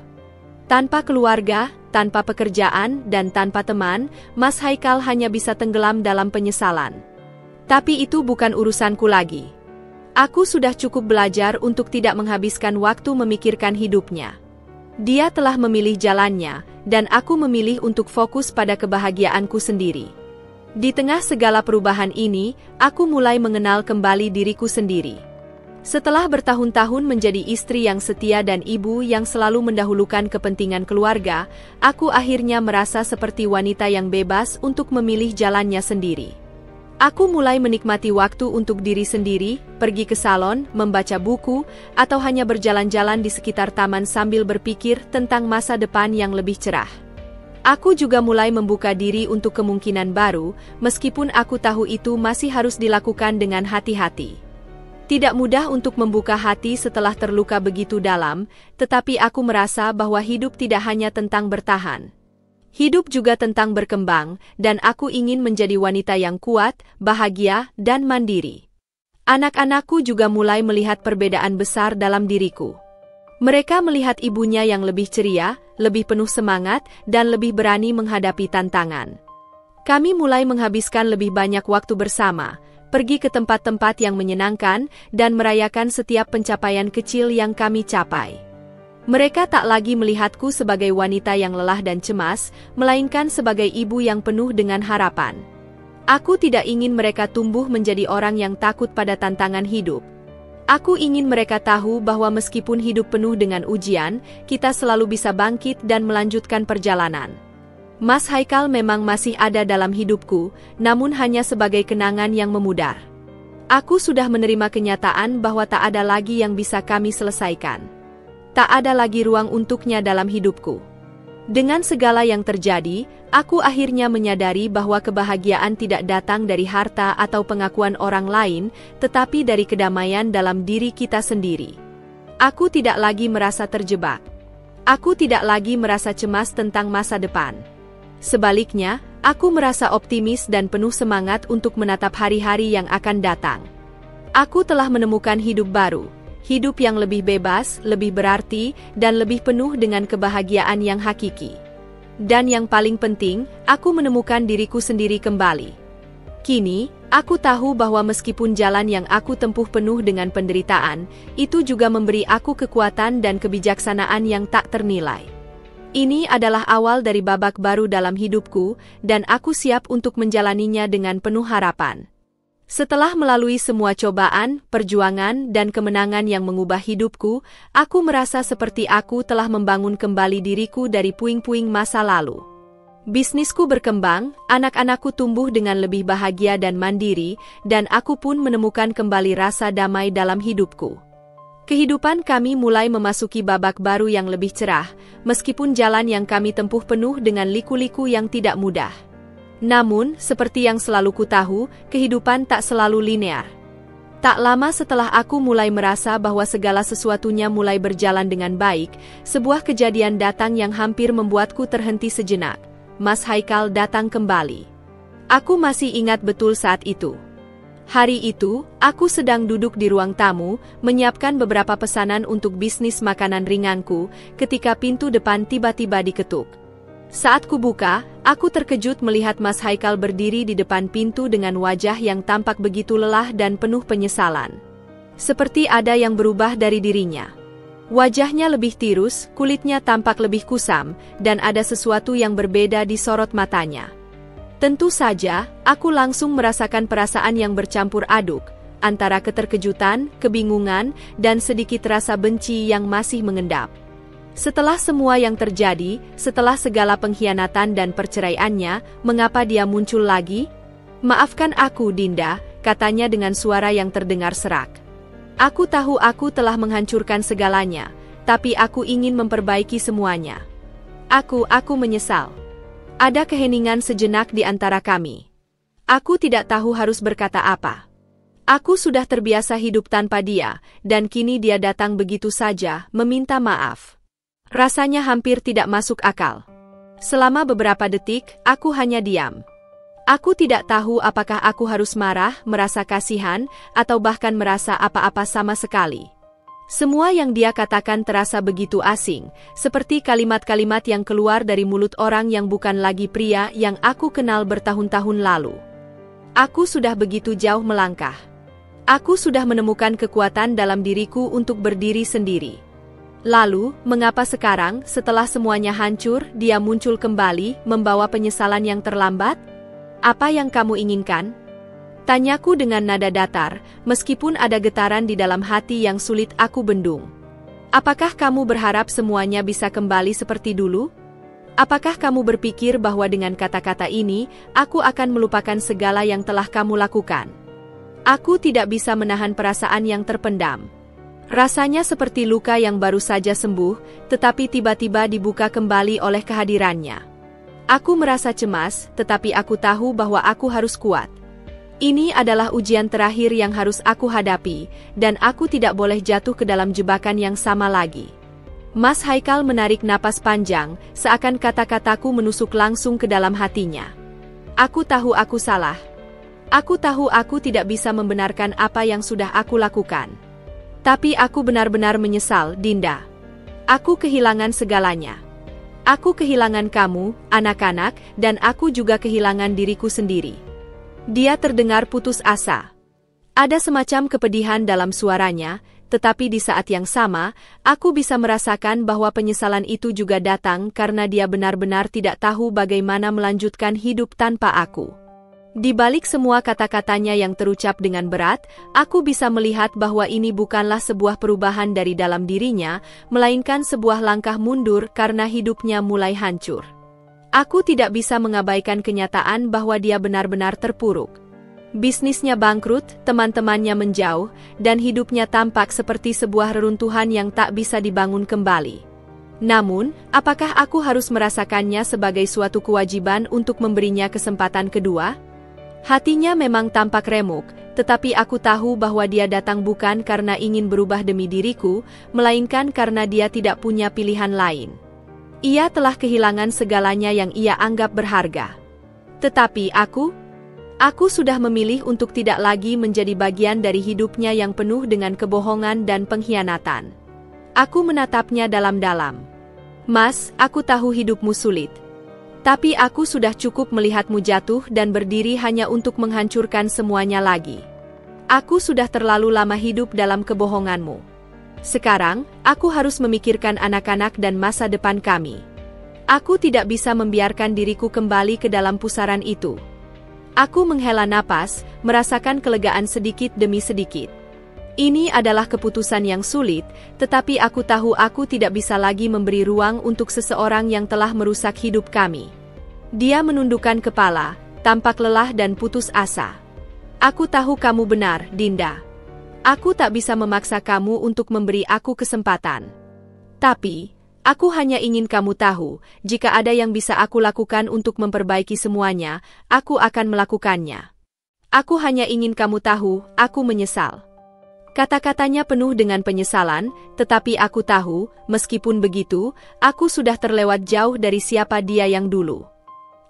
Tanpa keluarga, tanpa pekerjaan, dan tanpa teman, Mas Haikal hanya bisa tenggelam dalam penyesalan. Tapi itu bukan urusanku lagi. Aku sudah cukup belajar untuk tidak menghabiskan waktu memikirkan hidupnya. Dia telah memilih jalannya, dan aku memilih untuk fokus pada kebahagiaanku sendiri. Di tengah segala perubahan ini, aku mulai mengenal kembali diriku sendiri. Setelah bertahun-tahun menjadi istri yang setia dan ibu yang selalu mendahulukan kepentingan keluarga, aku akhirnya merasa seperti wanita yang bebas untuk memilih jalannya sendiri. Aku mulai menikmati waktu untuk diri sendiri, pergi ke salon, membaca buku, atau hanya berjalan-jalan di sekitar taman sambil berpikir tentang masa depan yang lebih cerah. Aku juga mulai membuka diri untuk kemungkinan baru, meskipun aku tahu itu masih harus dilakukan dengan hati-hati. Tidak mudah untuk membuka hati setelah terluka begitu dalam, tetapi aku merasa bahwa hidup tidak hanya tentang bertahan. Hidup juga tentang berkembang, dan aku ingin menjadi wanita yang kuat, bahagia, dan mandiri. Anak-anakku juga mulai melihat perbedaan besar dalam diriku. Mereka melihat ibunya yang lebih ceria, lebih penuh semangat, dan lebih berani menghadapi tantangan. Kami mulai menghabiskan lebih banyak waktu bersama, pergi ke tempat-tempat yang menyenangkan, dan merayakan setiap pencapaian kecil yang kami capai. Mereka tak lagi melihatku sebagai wanita yang lelah dan cemas, melainkan sebagai ibu yang penuh dengan harapan. Aku tidak ingin mereka tumbuh menjadi orang yang takut pada tantangan hidup. Aku ingin mereka tahu bahwa meskipun hidup penuh dengan ujian, kita selalu bisa bangkit dan melanjutkan perjalanan. Mas Haikal memang masih ada dalam hidupku, namun hanya sebagai kenangan yang memudar. Aku sudah menerima kenyataan bahwa tak ada lagi yang bisa kami selesaikan. Tak ada lagi ruang untuknya dalam hidupku. Dengan segala yang terjadi, aku akhirnya menyadari bahwa kebahagiaan tidak datang dari harta atau pengakuan orang lain, tetapi dari kedamaian dalam diri kita sendiri. Aku tidak lagi merasa terjebak. Aku tidak lagi merasa cemas tentang masa depan. Sebaliknya, aku merasa optimis dan penuh semangat untuk menatap hari-hari yang akan datang. Aku telah menemukan hidup baru. Hidup yang lebih bebas, lebih berarti, dan lebih penuh dengan kebahagiaan yang hakiki. Dan yang paling penting, aku menemukan diriku sendiri kembali. Kini, aku tahu bahwa meskipun jalan yang aku tempuh penuh dengan penderitaan, itu juga memberi aku kekuatan dan kebijaksanaan yang tak ternilai. Ini adalah awal dari babak baru dalam hidupku, dan aku siap untuk menjalaninya dengan penuh harapan. Setelah melalui semua cobaan, perjuangan, dan kemenangan yang mengubah hidupku, aku merasa seperti aku telah membangun kembali diriku dari puing-puing masa lalu. Bisnisku berkembang, anak-anakku tumbuh dengan lebih bahagia dan mandiri, dan aku pun menemukan kembali rasa damai dalam hidupku. Kehidupan kami mulai memasuki babak baru yang lebih cerah, meskipun jalan yang kami tempuh penuh dengan liku-liku yang tidak mudah. Namun, seperti yang selalu kutahu, kehidupan tak selalu linear. Tak lama setelah aku mulai merasa bahwa segala sesuatunya mulai berjalan dengan baik, sebuah kejadian datang yang hampir membuatku terhenti sejenak. Mas Haikal datang kembali. Aku masih ingat betul saat itu. Hari itu, aku sedang duduk di ruang tamu, menyiapkan beberapa pesanan untuk bisnis makanan ringanku, ketika pintu depan tiba-tiba diketuk. Saat kubuka, aku terkejut melihat Mas Haikal berdiri di depan pintu dengan wajah yang tampak begitu lelah dan penuh penyesalan. Seperti ada yang berubah dari dirinya. Wajahnya lebih tirus, kulitnya tampak lebih kusam, dan ada sesuatu yang berbeda di sorot matanya. Tentu saja, aku langsung merasakan perasaan yang bercampur aduk, antara keterkejutan, kebingungan, dan sedikit rasa benci yang masih mengendap. Setelah semua yang terjadi, setelah segala pengkhianatan dan perceraiannya, mengapa dia muncul lagi? Maafkan aku, Dinda, katanya dengan suara yang terdengar serak. Aku tahu aku telah menghancurkan segalanya, tapi aku ingin memperbaiki semuanya. Aku menyesal. Ada keheningan sejenak di antara kami. Aku tidak tahu harus berkata apa. Aku sudah terbiasa hidup tanpa dia, dan kini dia datang begitu saja, meminta maaf. Rasanya hampir tidak masuk akal. Selama beberapa detik, aku hanya diam. Aku tidak tahu apakah aku harus marah, merasa kasihan, atau bahkan merasa apa-apa sama sekali. Semua yang dia katakan terasa begitu asing, seperti kalimat-kalimat yang keluar dari mulut orang yang bukan lagi pria yang aku kenal bertahun-tahun lalu. Aku sudah begitu jauh melangkah. Aku sudah menemukan kekuatan dalam diriku untuk berdiri sendiri. Lalu, mengapa sekarang, setelah semuanya hancur, dia muncul kembali, membawa penyesalan yang terlambat? Apa yang kamu inginkan? Tanyaku dengan nada datar, meskipun ada getaran di dalam hati yang sulit aku bendung. Apakah kamu berharap semuanya bisa kembali seperti dulu? Apakah kamu berpikir bahwa dengan kata-kata ini, aku akan melupakan segala yang telah kamu lakukan? Aku tidak bisa menahan perasaan yang terpendam. Rasanya seperti luka yang baru saja sembuh, tetapi tiba-tiba dibuka kembali oleh kehadirannya. Aku merasa cemas, tetapi aku tahu bahwa aku harus kuat. Ini adalah ujian terakhir yang harus aku hadapi, dan aku tidak boleh jatuh ke dalam jebakan yang sama lagi. Mas Haikal menarik napas panjang, seakan kata-kataku menusuk langsung ke dalam hatinya. Aku tahu aku salah. Aku tahu aku tidak bisa membenarkan apa yang sudah aku lakukan. Tapi aku benar-benar menyesal, Dinda. Aku kehilangan segalanya. Aku kehilangan kamu, anak-anak, dan aku juga kehilangan diriku sendiri. Dia terdengar putus asa. Ada semacam kepedihan dalam suaranya, tetapi di saat yang sama, aku bisa merasakan bahwa penyesalan itu juga datang karena dia benar-benar tidak tahu bagaimana melanjutkan hidup tanpa aku. Di balik semua kata-katanya yang terucap dengan berat, aku bisa melihat bahwa ini bukanlah sebuah perubahan dari dalam dirinya, melainkan sebuah langkah mundur karena hidupnya mulai hancur. Aku tidak bisa mengabaikan kenyataan bahwa dia benar-benar terpuruk. Bisnisnya bangkrut, teman-temannya menjauh, dan hidupnya tampak seperti sebuah reruntuhan yang tak bisa dibangun kembali. Namun, apakah aku harus merasakannya sebagai suatu kewajiban untuk memberinya kesempatan kedua? Hatinya memang tampak remuk, tetapi aku tahu bahwa dia datang bukan karena ingin berubah demi diriku, melainkan karena dia tidak punya pilihan lain. Ia telah kehilangan segalanya yang ia anggap berharga. Tetapi aku sudah memilih untuk tidak lagi menjadi bagian dari hidupnya yang penuh dengan kebohongan dan pengkhianatan. Aku menatapnya dalam-dalam. Mas, aku tahu hidupmu sulit. Tapi aku sudah cukup melihatmu jatuh dan berdiri hanya untuk menghancurkan semuanya lagi. Aku sudah terlalu lama hidup dalam kebohonganmu. Sekarang, aku harus memikirkan anak-anak dan masa depan kami. Aku tidak bisa membiarkan diriku kembali ke dalam pusaran itu. Aku menghela napas, merasakan kelegaan sedikit demi sedikit. Ini adalah keputusan yang sulit, tetapi aku tahu aku tidak bisa lagi memberi ruang untuk seseorang yang telah merusak hidup kami. Dia menundukkan kepala, tampak lelah dan putus asa. Aku tahu kamu benar, Dinda. Aku tak bisa memaksa kamu untuk memberi aku kesempatan. Tapi, aku hanya ingin kamu tahu, jika ada yang bisa aku lakukan untuk memperbaiki semuanya, aku akan melakukannya. Aku hanya ingin kamu tahu, aku menyesal. Kata-katanya penuh dengan penyesalan, tetapi aku tahu, meskipun begitu, aku sudah terlewat jauh dari siapa dia yang dulu.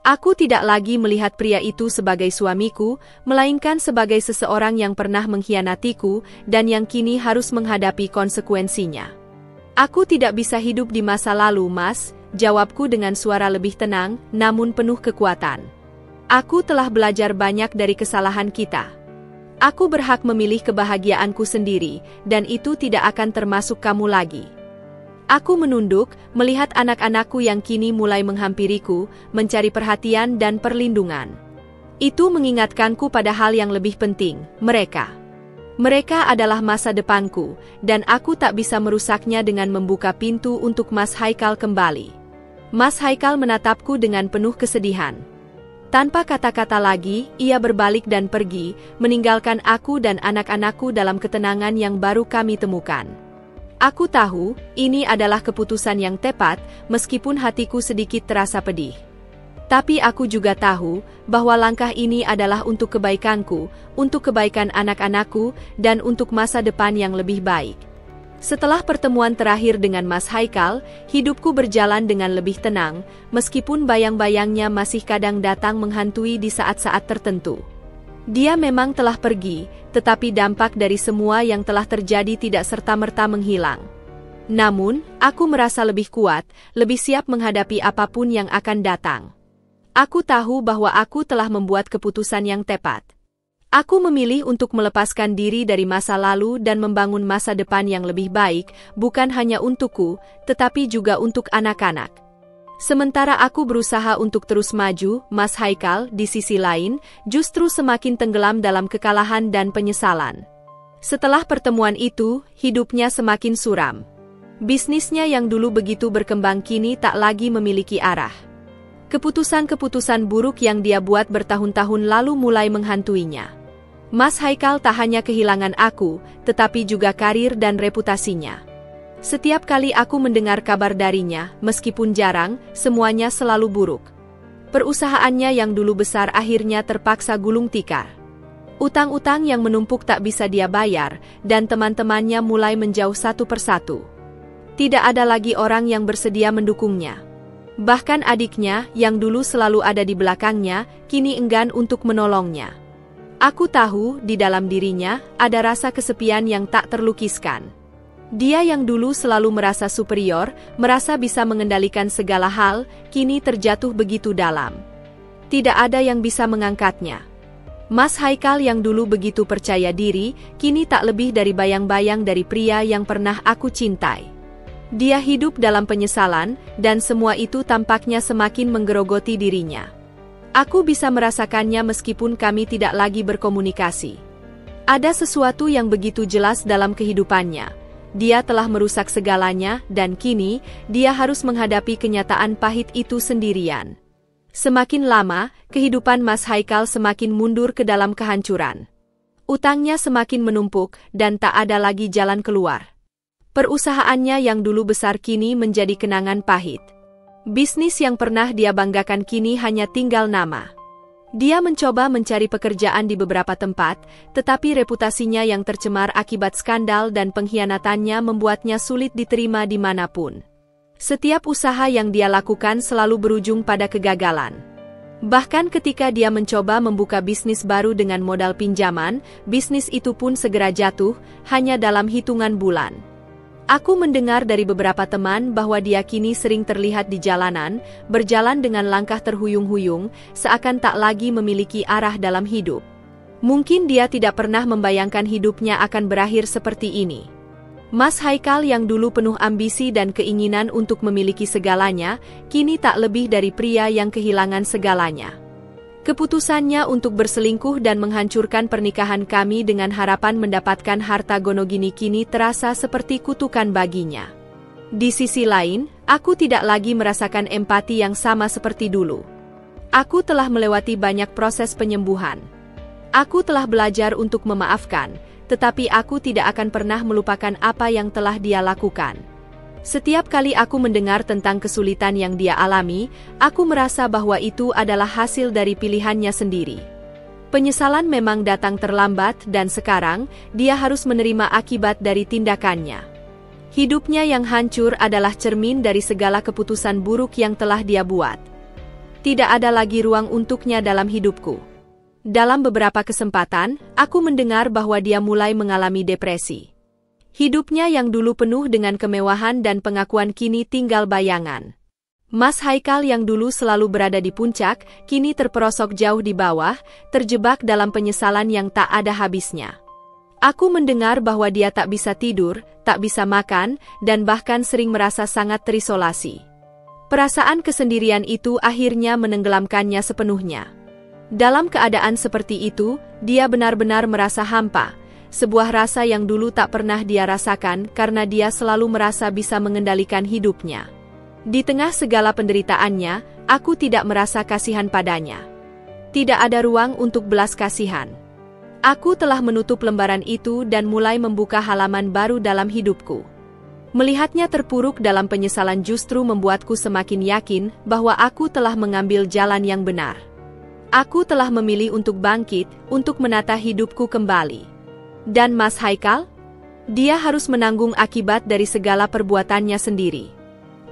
Aku tidak lagi melihat pria itu sebagai suamiku, melainkan sebagai seseorang yang pernah mengkhianatiku, dan yang kini harus menghadapi konsekuensinya. Aku tidak bisa hidup di masa lalu, Mas, jawabku dengan suara lebih tenang, namun penuh kekuatan. Aku telah belajar banyak dari kesalahan kita. Aku berhak memilih kebahagiaanku sendiri, dan itu tidak akan termasuk kamu lagi. Aku menunduk, melihat anak-anakku yang kini mulai menghampiriku, mencari perhatian dan perlindungan. Itu mengingatkanku pada hal yang lebih penting, mereka. Mereka adalah masa depanku, dan aku tak bisa merusaknya dengan membuka pintu untuk Mas Haikal kembali. Mas Haikal menatapku dengan penuh kesedihan. Tanpa kata-kata lagi, ia berbalik dan pergi, meninggalkan aku dan anak-anakku dalam ketenangan yang baru kami temukan. Aku tahu, ini adalah keputusan yang tepat, meskipun hatiku sedikit terasa pedih. Tapi aku juga tahu, bahwa langkah ini adalah untuk kebaikanku, untuk kebaikan anak-anakku, dan untuk masa depan yang lebih baik. Setelah pertemuan terakhir dengan Mas Haikal, hidupku berjalan dengan lebih tenang, meskipun bayang-bayangnya masih kadang datang menghantui di saat-saat tertentu. Dia memang telah pergi, tetapi dampak dari semua yang telah terjadi tidak serta-merta menghilang. Namun, aku merasa lebih kuat, lebih siap menghadapi apapun yang akan datang. Aku tahu bahwa aku telah membuat keputusan yang tepat. Aku memilih untuk melepaskan diri dari masa lalu dan membangun masa depan yang lebih baik, bukan hanya untukku, tetapi juga untuk anak-anak. Sementara aku berusaha untuk terus maju, Mas Haikal, di sisi lain, justru semakin tenggelam dalam kekalahan dan penyesalan. Setelah pertemuan itu, hidupnya semakin suram. Bisnisnya yang dulu begitu berkembang kini tak lagi memiliki arah. Keputusan-keputusan buruk yang dia buat bertahun-tahun lalu mulai menghantuinya. Mas Haikal tak hanya kehilangan aku, tetapi juga karir dan reputasinya. Setiap kali aku mendengar kabar darinya, meskipun jarang, semuanya selalu buruk. Perusahaannya yang dulu besar akhirnya terpaksa gulung tikar. Utang-utang yang menumpuk tak bisa dia bayar, dan teman-temannya mulai menjauh satu persatu. Tidak ada lagi orang yang bersedia mendukungnya. Bahkan adiknya, yang dulu selalu ada di belakangnya, kini enggan untuk menolongnya. Aku tahu, di dalam dirinya, ada rasa kesepian yang tak terlukiskan. Dia yang dulu selalu merasa superior, merasa bisa mengendalikan segala hal, kini terjatuh begitu dalam. Tidak ada yang bisa mengangkatnya. Mas Haikal yang dulu begitu percaya diri, kini tak lebih dari bayang-bayang dari pria yang pernah aku cintai. Dia hidup dalam penyesalan, dan semua itu tampaknya semakin menggerogoti dirinya. Aku bisa merasakannya meskipun kami tidak lagi berkomunikasi. Ada sesuatu yang begitu jelas dalam kehidupannya. Dia telah merusak segalanya, dan kini, dia harus menghadapi kenyataan pahit itu sendirian. Semakin lama, kehidupan Mas Haikal semakin mundur ke dalam kehancuran. Utangnya semakin menumpuk, dan tak ada lagi jalan keluar. Perusahaannya yang dulu besar kini menjadi kenangan pahit. Bisnis yang pernah dia banggakan kini hanya tinggal nama. Dia mencoba mencari pekerjaan di beberapa tempat, tetapi reputasinya yang tercemar akibat skandal dan pengkhianatannya membuatnya sulit diterima dimanapun. Setiap usaha yang dia lakukan selalu berujung pada kegagalan. Bahkan ketika dia mencoba membuka bisnis baru dengan modal pinjaman, bisnis itu pun segera jatuh, hanya dalam hitungan bulan. Aku mendengar dari beberapa teman bahwa dia kini sering terlihat di jalanan, berjalan dengan langkah terhuyung-huyung, seakan tak lagi memiliki arah dalam hidup. Mungkin dia tidak pernah membayangkan hidupnya akan berakhir seperti ini. Mas Haikal yang dulu penuh ambisi dan keinginan untuk memiliki segalanya, kini tak lebih dari pria yang kehilangan segalanya. Keputusannya untuk berselingkuh dan menghancurkan pernikahan kami dengan harapan mendapatkan harta gonogini kini terasa seperti kutukan baginya. Di sisi lain, aku tidak lagi merasakan empati yang sama seperti dulu. Aku telah melewati banyak proses penyembuhan. Aku telah belajar untuk memaafkan, tetapi aku tidak akan pernah melupakan apa yang telah dia lakukan. Setiap kali aku mendengar tentang kesulitan yang dia alami, aku merasa bahwa itu adalah hasil dari pilihannya sendiri. Penyesalan memang datang terlambat dan sekarang, dia harus menerima akibat dari tindakannya. Hidupnya yang hancur adalah cermin dari segala keputusan buruk yang telah dia buat. Tidak ada lagi ruang untuknya dalam hidupku. Dalam beberapa kesempatan, aku mendengar bahwa dia mulai mengalami depresi. Hidupnya yang dulu penuh dengan kemewahan dan pengakuan kini tinggal bayangan. Mas Haikal yang dulu selalu berada di puncak, kini terperosok jauh di bawah, terjebak dalam penyesalan yang tak ada habisnya. Aku mendengar bahwa dia tak bisa tidur, tak bisa makan, dan bahkan sering merasa sangat terisolasi. Perasaan kesendirian itu akhirnya menenggelamkannya sepenuhnya. Dalam keadaan seperti itu, dia benar-benar merasa hampa. Sebuah rasa yang dulu tak pernah dia rasakan karena dia selalu merasa bisa mengendalikan hidupnya. Di tengah segala penderitaannya, aku tidak merasa kasihan padanya. Tidak ada ruang untuk belas kasihan. Aku telah menutup lembaran itu dan mulai membuka halaman baru dalam hidupku. Melihatnya terpuruk dalam penyesalan justru membuatku semakin yakin bahwa aku telah mengambil jalan yang benar. Aku telah memilih untuk bangkit, untuk menata hidupku kembali. Dan Mas Haikal? Dia harus menanggung akibat dari segala perbuatannya sendiri.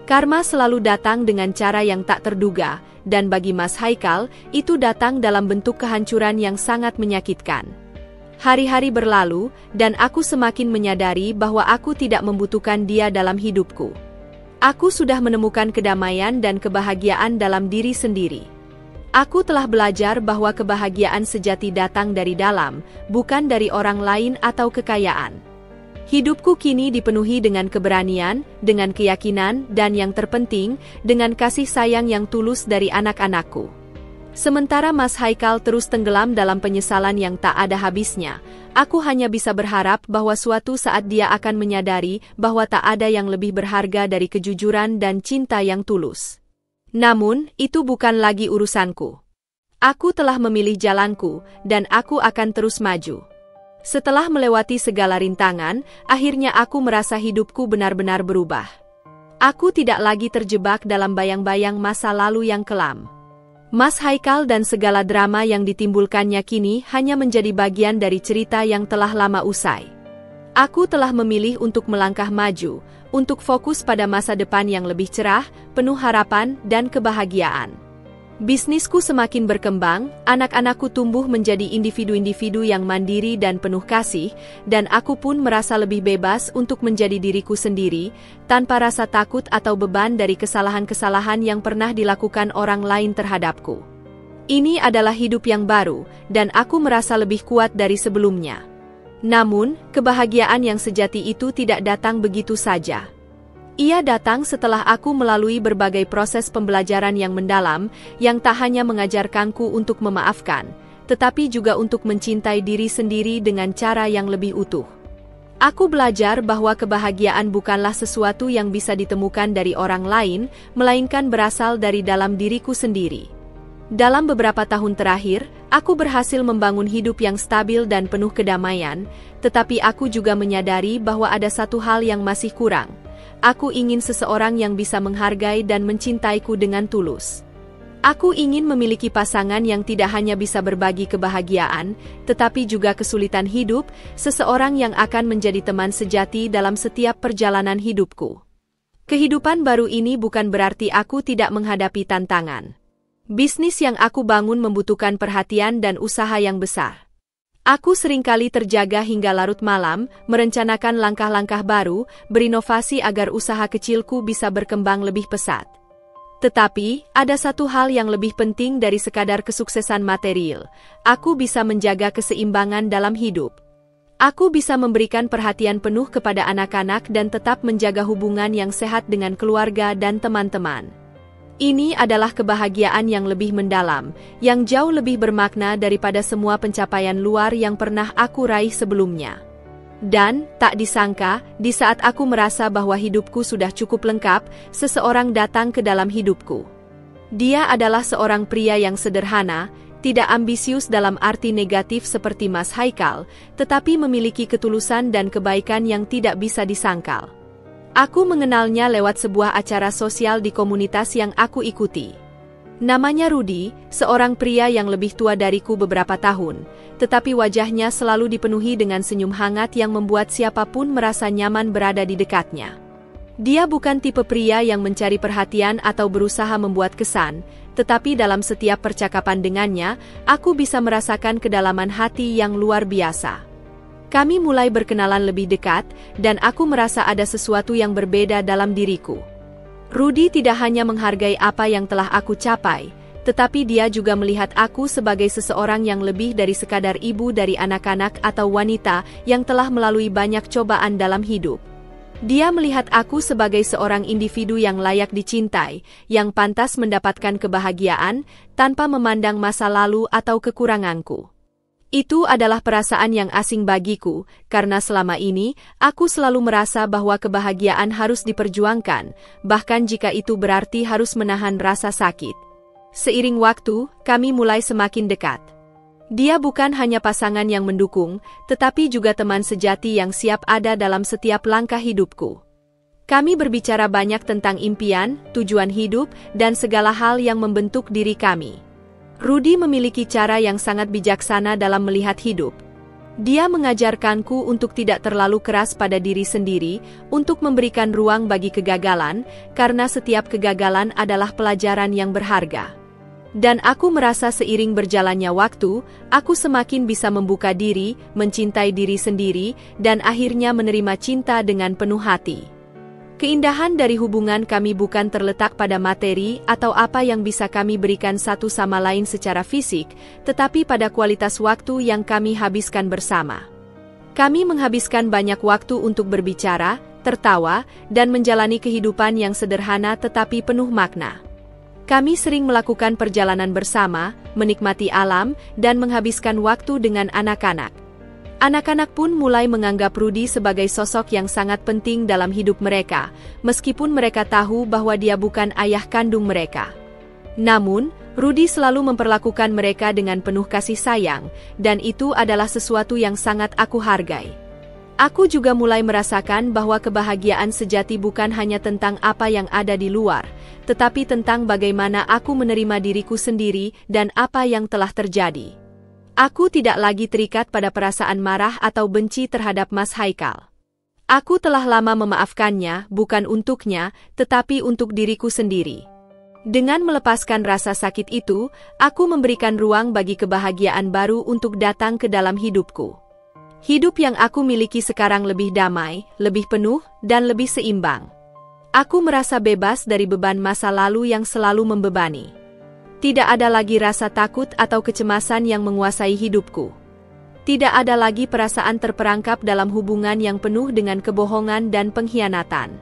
Karma selalu datang dengan cara yang tak terduga, dan bagi Mas Haikal, itu datang dalam bentuk kehancuran yang sangat menyakitkan. Hari-hari berlalu, dan aku semakin menyadari bahwa aku tidak membutuhkan dia dalam hidupku. Aku sudah menemukan kedamaian dan kebahagiaan dalam diri sendiri. Aku telah belajar bahwa kebahagiaan sejati datang dari dalam, bukan dari orang lain atau kekayaan. Hidupku kini dipenuhi dengan keberanian, dengan keyakinan, dan yang terpenting, dengan kasih sayang yang tulus dari anak-anakku. Sementara Mas Haikal terus tenggelam dalam penyesalan yang tak ada habisnya, aku hanya bisa berharap bahwa suatu saat dia akan menyadari bahwa tak ada yang lebih berharga dari kejujuran dan cinta yang tulus. Namun, itu bukan lagi urusanku. Aku telah memilih jalanku, dan aku akan terus maju. Setelah melewati segala rintangan, akhirnya aku merasa hidupku benar-benar berubah. Aku tidak lagi terjebak dalam bayang-bayang masa lalu yang kelam. Mas Haikal dan segala drama yang ditimbulkannya kini hanya menjadi bagian dari cerita yang telah lama usai. Aku telah memilih untuk melangkah maju, untuk fokus pada masa depan yang lebih cerah, penuh harapan dan kebahagiaan. Bisnisku semakin berkembang, anak-anakku tumbuh menjadi individu-individu yang mandiri dan penuh kasih, dan aku pun merasa lebih bebas untuk menjadi diriku sendiri, tanpa rasa takut atau beban dari kesalahan-kesalahan yang pernah dilakukan orang lain terhadapku. Ini adalah hidup yang baru, dan aku merasa lebih kuat dari sebelumnya. Namun, kebahagiaan yang sejati itu tidak datang begitu saja. Ia datang setelah aku melalui berbagai proses pembelajaran yang mendalam, yang tak hanya mengajarkanku untuk memaafkan, tetapi juga untuk mencintai diri sendiri dengan cara yang lebih utuh. Aku belajar bahwa kebahagiaan bukanlah sesuatu yang bisa ditemukan dari orang lain, melainkan berasal dari dalam diriku sendiri. Dalam beberapa tahun terakhir, aku berhasil membangun hidup yang stabil dan penuh kedamaian, tetapi aku juga menyadari bahwa ada satu hal yang masih kurang. Aku ingin seseorang yang bisa menghargai dan mencintaiku dengan tulus. Aku ingin memiliki pasangan yang tidak hanya bisa berbagi kebahagiaan, tetapi juga kesulitan hidup, seseorang yang akan menjadi teman sejati dalam setiap perjalanan hidupku. Kehidupan baru ini bukan berarti aku tidak menghadapi tantangan. Bisnis yang aku bangun membutuhkan perhatian dan usaha yang besar. Aku seringkali terjaga hingga larut malam, merencanakan langkah-langkah baru, berinovasi agar usaha kecilku bisa berkembang lebih pesat. Tetapi, ada satu hal yang lebih penting dari sekadar kesuksesan material. Aku bisa menjaga keseimbangan dalam hidup. Aku bisa memberikan perhatian penuh kepada anak-anak dan tetap menjaga hubungan yang sehat dengan keluarga dan teman-teman. Ini adalah kebahagiaan yang lebih mendalam, yang jauh lebih bermakna daripada semua pencapaian luar yang pernah aku raih sebelumnya. Dan, tak disangka, di saat aku merasa bahwa hidupku sudah cukup lengkap, seseorang datang ke dalam hidupku. Dia adalah seorang pria yang sederhana, tidak ambisius dalam arti negatif seperti Mas Haikal, tetapi memiliki ketulusan dan kebaikan yang tidak bisa disangkal. Aku mengenalnya lewat sebuah acara sosial di komunitas yang aku ikuti. Namanya Rudy, seorang pria yang lebih tua dariku beberapa tahun, tetapi wajahnya selalu dipenuhi dengan senyum hangat yang membuat siapapun merasa nyaman berada di dekatnya. Dia bukan tipe pria yang mencari perhatian atau berusaha membuat kesan, tetapi dalam setiap percakapan dengannya, aku bisa merasakan kedalaman hati yang luar biasa. Kami mulai berkenalan lebih dekat, dan aku merasa ada sesuatu yang berbeda dalam diriku. Rudy tidak hanya menghargai apa yang telah aku capai, tetapi dia juga melihat aku sebagai seseorang yang lebih dari sekadar ibu dari anak-anak atau wanita yang telah melalui banyak cobaan dalam hidup. Dia melihat aku sebagai seorang individu yang layak dicintai, yang pantas mendapatkan kebahagiaan, tanpa memandang masa lalu atau kekuranganku. Itu adalah perasaan yang asing bagiku, karena selama ini, aku selalu merasa bahwa kebahagiaan harus diperjuangkan, bahkan jika itu berarti harus menahan rasa sakit. Seiring waktu, kami mulai semakin dekat. Dia bukan hanya pasangan yang mendukung, tetapi juga teman sejati yang siap ada dalam setiap langkah hidupku. Kami berbicara banyak tentang impian, tujuan hidup, dan segala hal yang membentuk diri kami. Rudy memiliki cara yang sangat bijaksana dalam melihat hidup. Dia mengajarkanku untuk tidak terlalu keras pada diri sendiri, untuk memberikan ruang bagi kegagalan, karena setiap kegagalan adalah pelajaran yang berharga. Dan aku merasa seiring berjalannya waktu, aku semakin bisa membuka diri, mencintai diri sendiri, dan akhirnya menerima cinta dengan penuh hati. Keindahan dari hubungan kami bukan terletak pada materi atau apa yang bisa kami berikan satu sama lain secara fisik, tetapi pada kualitas waktu yang kami habiskan bersama. Kami menghabiskan banyak waktu untuk berbicara, tertawa, dan menjalani kehidupan yang sederhana tetapi penuh makna. Kami sering melakukan perjalanan bersama, menikmati alam, dan menghabiskan waktu dengan anak-anak. Anak-anak pun mulai menganggap Rudy sebagai sosok yang sangat penting dalam hidup mereka, meskipun mereka tahu bahwa dia bukan ayah kandung mereka. Namun, Rudy selalu memperlakukan mereka dengan penuh kasih sayang, dan itu adalah sesuatu yang sangat aku hargai. Aku juga mulai merasakan bahwa kebahagiaan sejati bukan hanya tentang apa yang ada di luar, tetapi tentang bagaimana aku menerima diriku sendiri dan apa yang telah terjadi. Aku tidak lagi terikat pada perasaan marah atau benci terhadap Mas Haikal. Aku telah lama memaafkannya, bukan untuknya, tetapi untuk diriku sendiri. Dengan melepaskan rasa sakit itu, aku memberikan ruang bagi kebahagiaan baru untuk datang ke dalam hidupku. Hidup yang aku miliki sekarang lebih damai, lebih penuh, dan lebih seimbang. Aku merasa bebas dari beban masa lalu yang selalu membebani. Tidak ada lagi rasa takut atau kecemasan yang menguasai hidupku. Tidak ada lagi perasaan terperangkap dalam hubungan yang penuh dengan kebohongan dan pengkhianatan.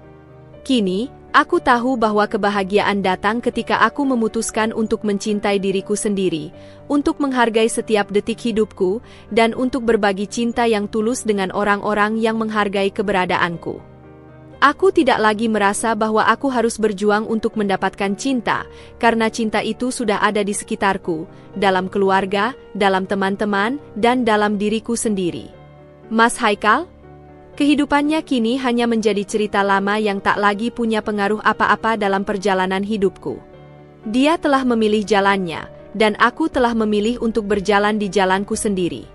Kini, aku tahu bahwa kebahagiaan datang ketika aku memutuskan untuk mencintai diriku sendiri, untuk menghargai setiap detik hidupku, dan untuk berbagi cinta yang tulus dengan orang-orang yang menghargai keberadaanku. Aku tidak lagi merasa bahwa aku harus berjuang untuk mendapatkan cinta, karena cinta itu sudah ada di sekitarku, dalam keluarga, dalam teman-teman, dan dalam diriku sendiri. Mas Haikal? Kehidupannya kini hanya menjadi cerita lama yang tak lagi punya pengaruh apa-apa dalam perjalanan hidupku. Dia telah memilih jalannya, dan aku telah memilih untuk berjalan di jalanku sendiri.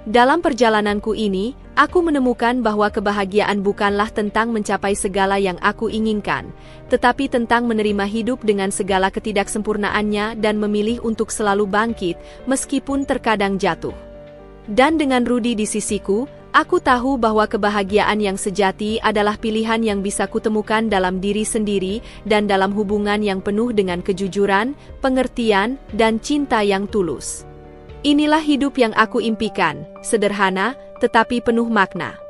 Dalam perjalananku ini, aku menemukan bahwa kebahagiaan bukanlah tentang mencapai segala yang aku inginkan, tetapi tentang menerima hidup dengan segala ketidaksempurnaannya dan memilih untuk selalu bangkit, meskipun terkadang jatuh. Dan dengan Rudy di sisiku, aku tahu bahwa kebahagiaan yang sejati adalah pilihan yang bisa kutemukan dalam diri sendiri dan dalam hubungan yang penuh dengan kejujuran, pengertian, dan cinta yang tulus. Inilah hidup yang aku impikan, sederhana, tetapi penuh makna.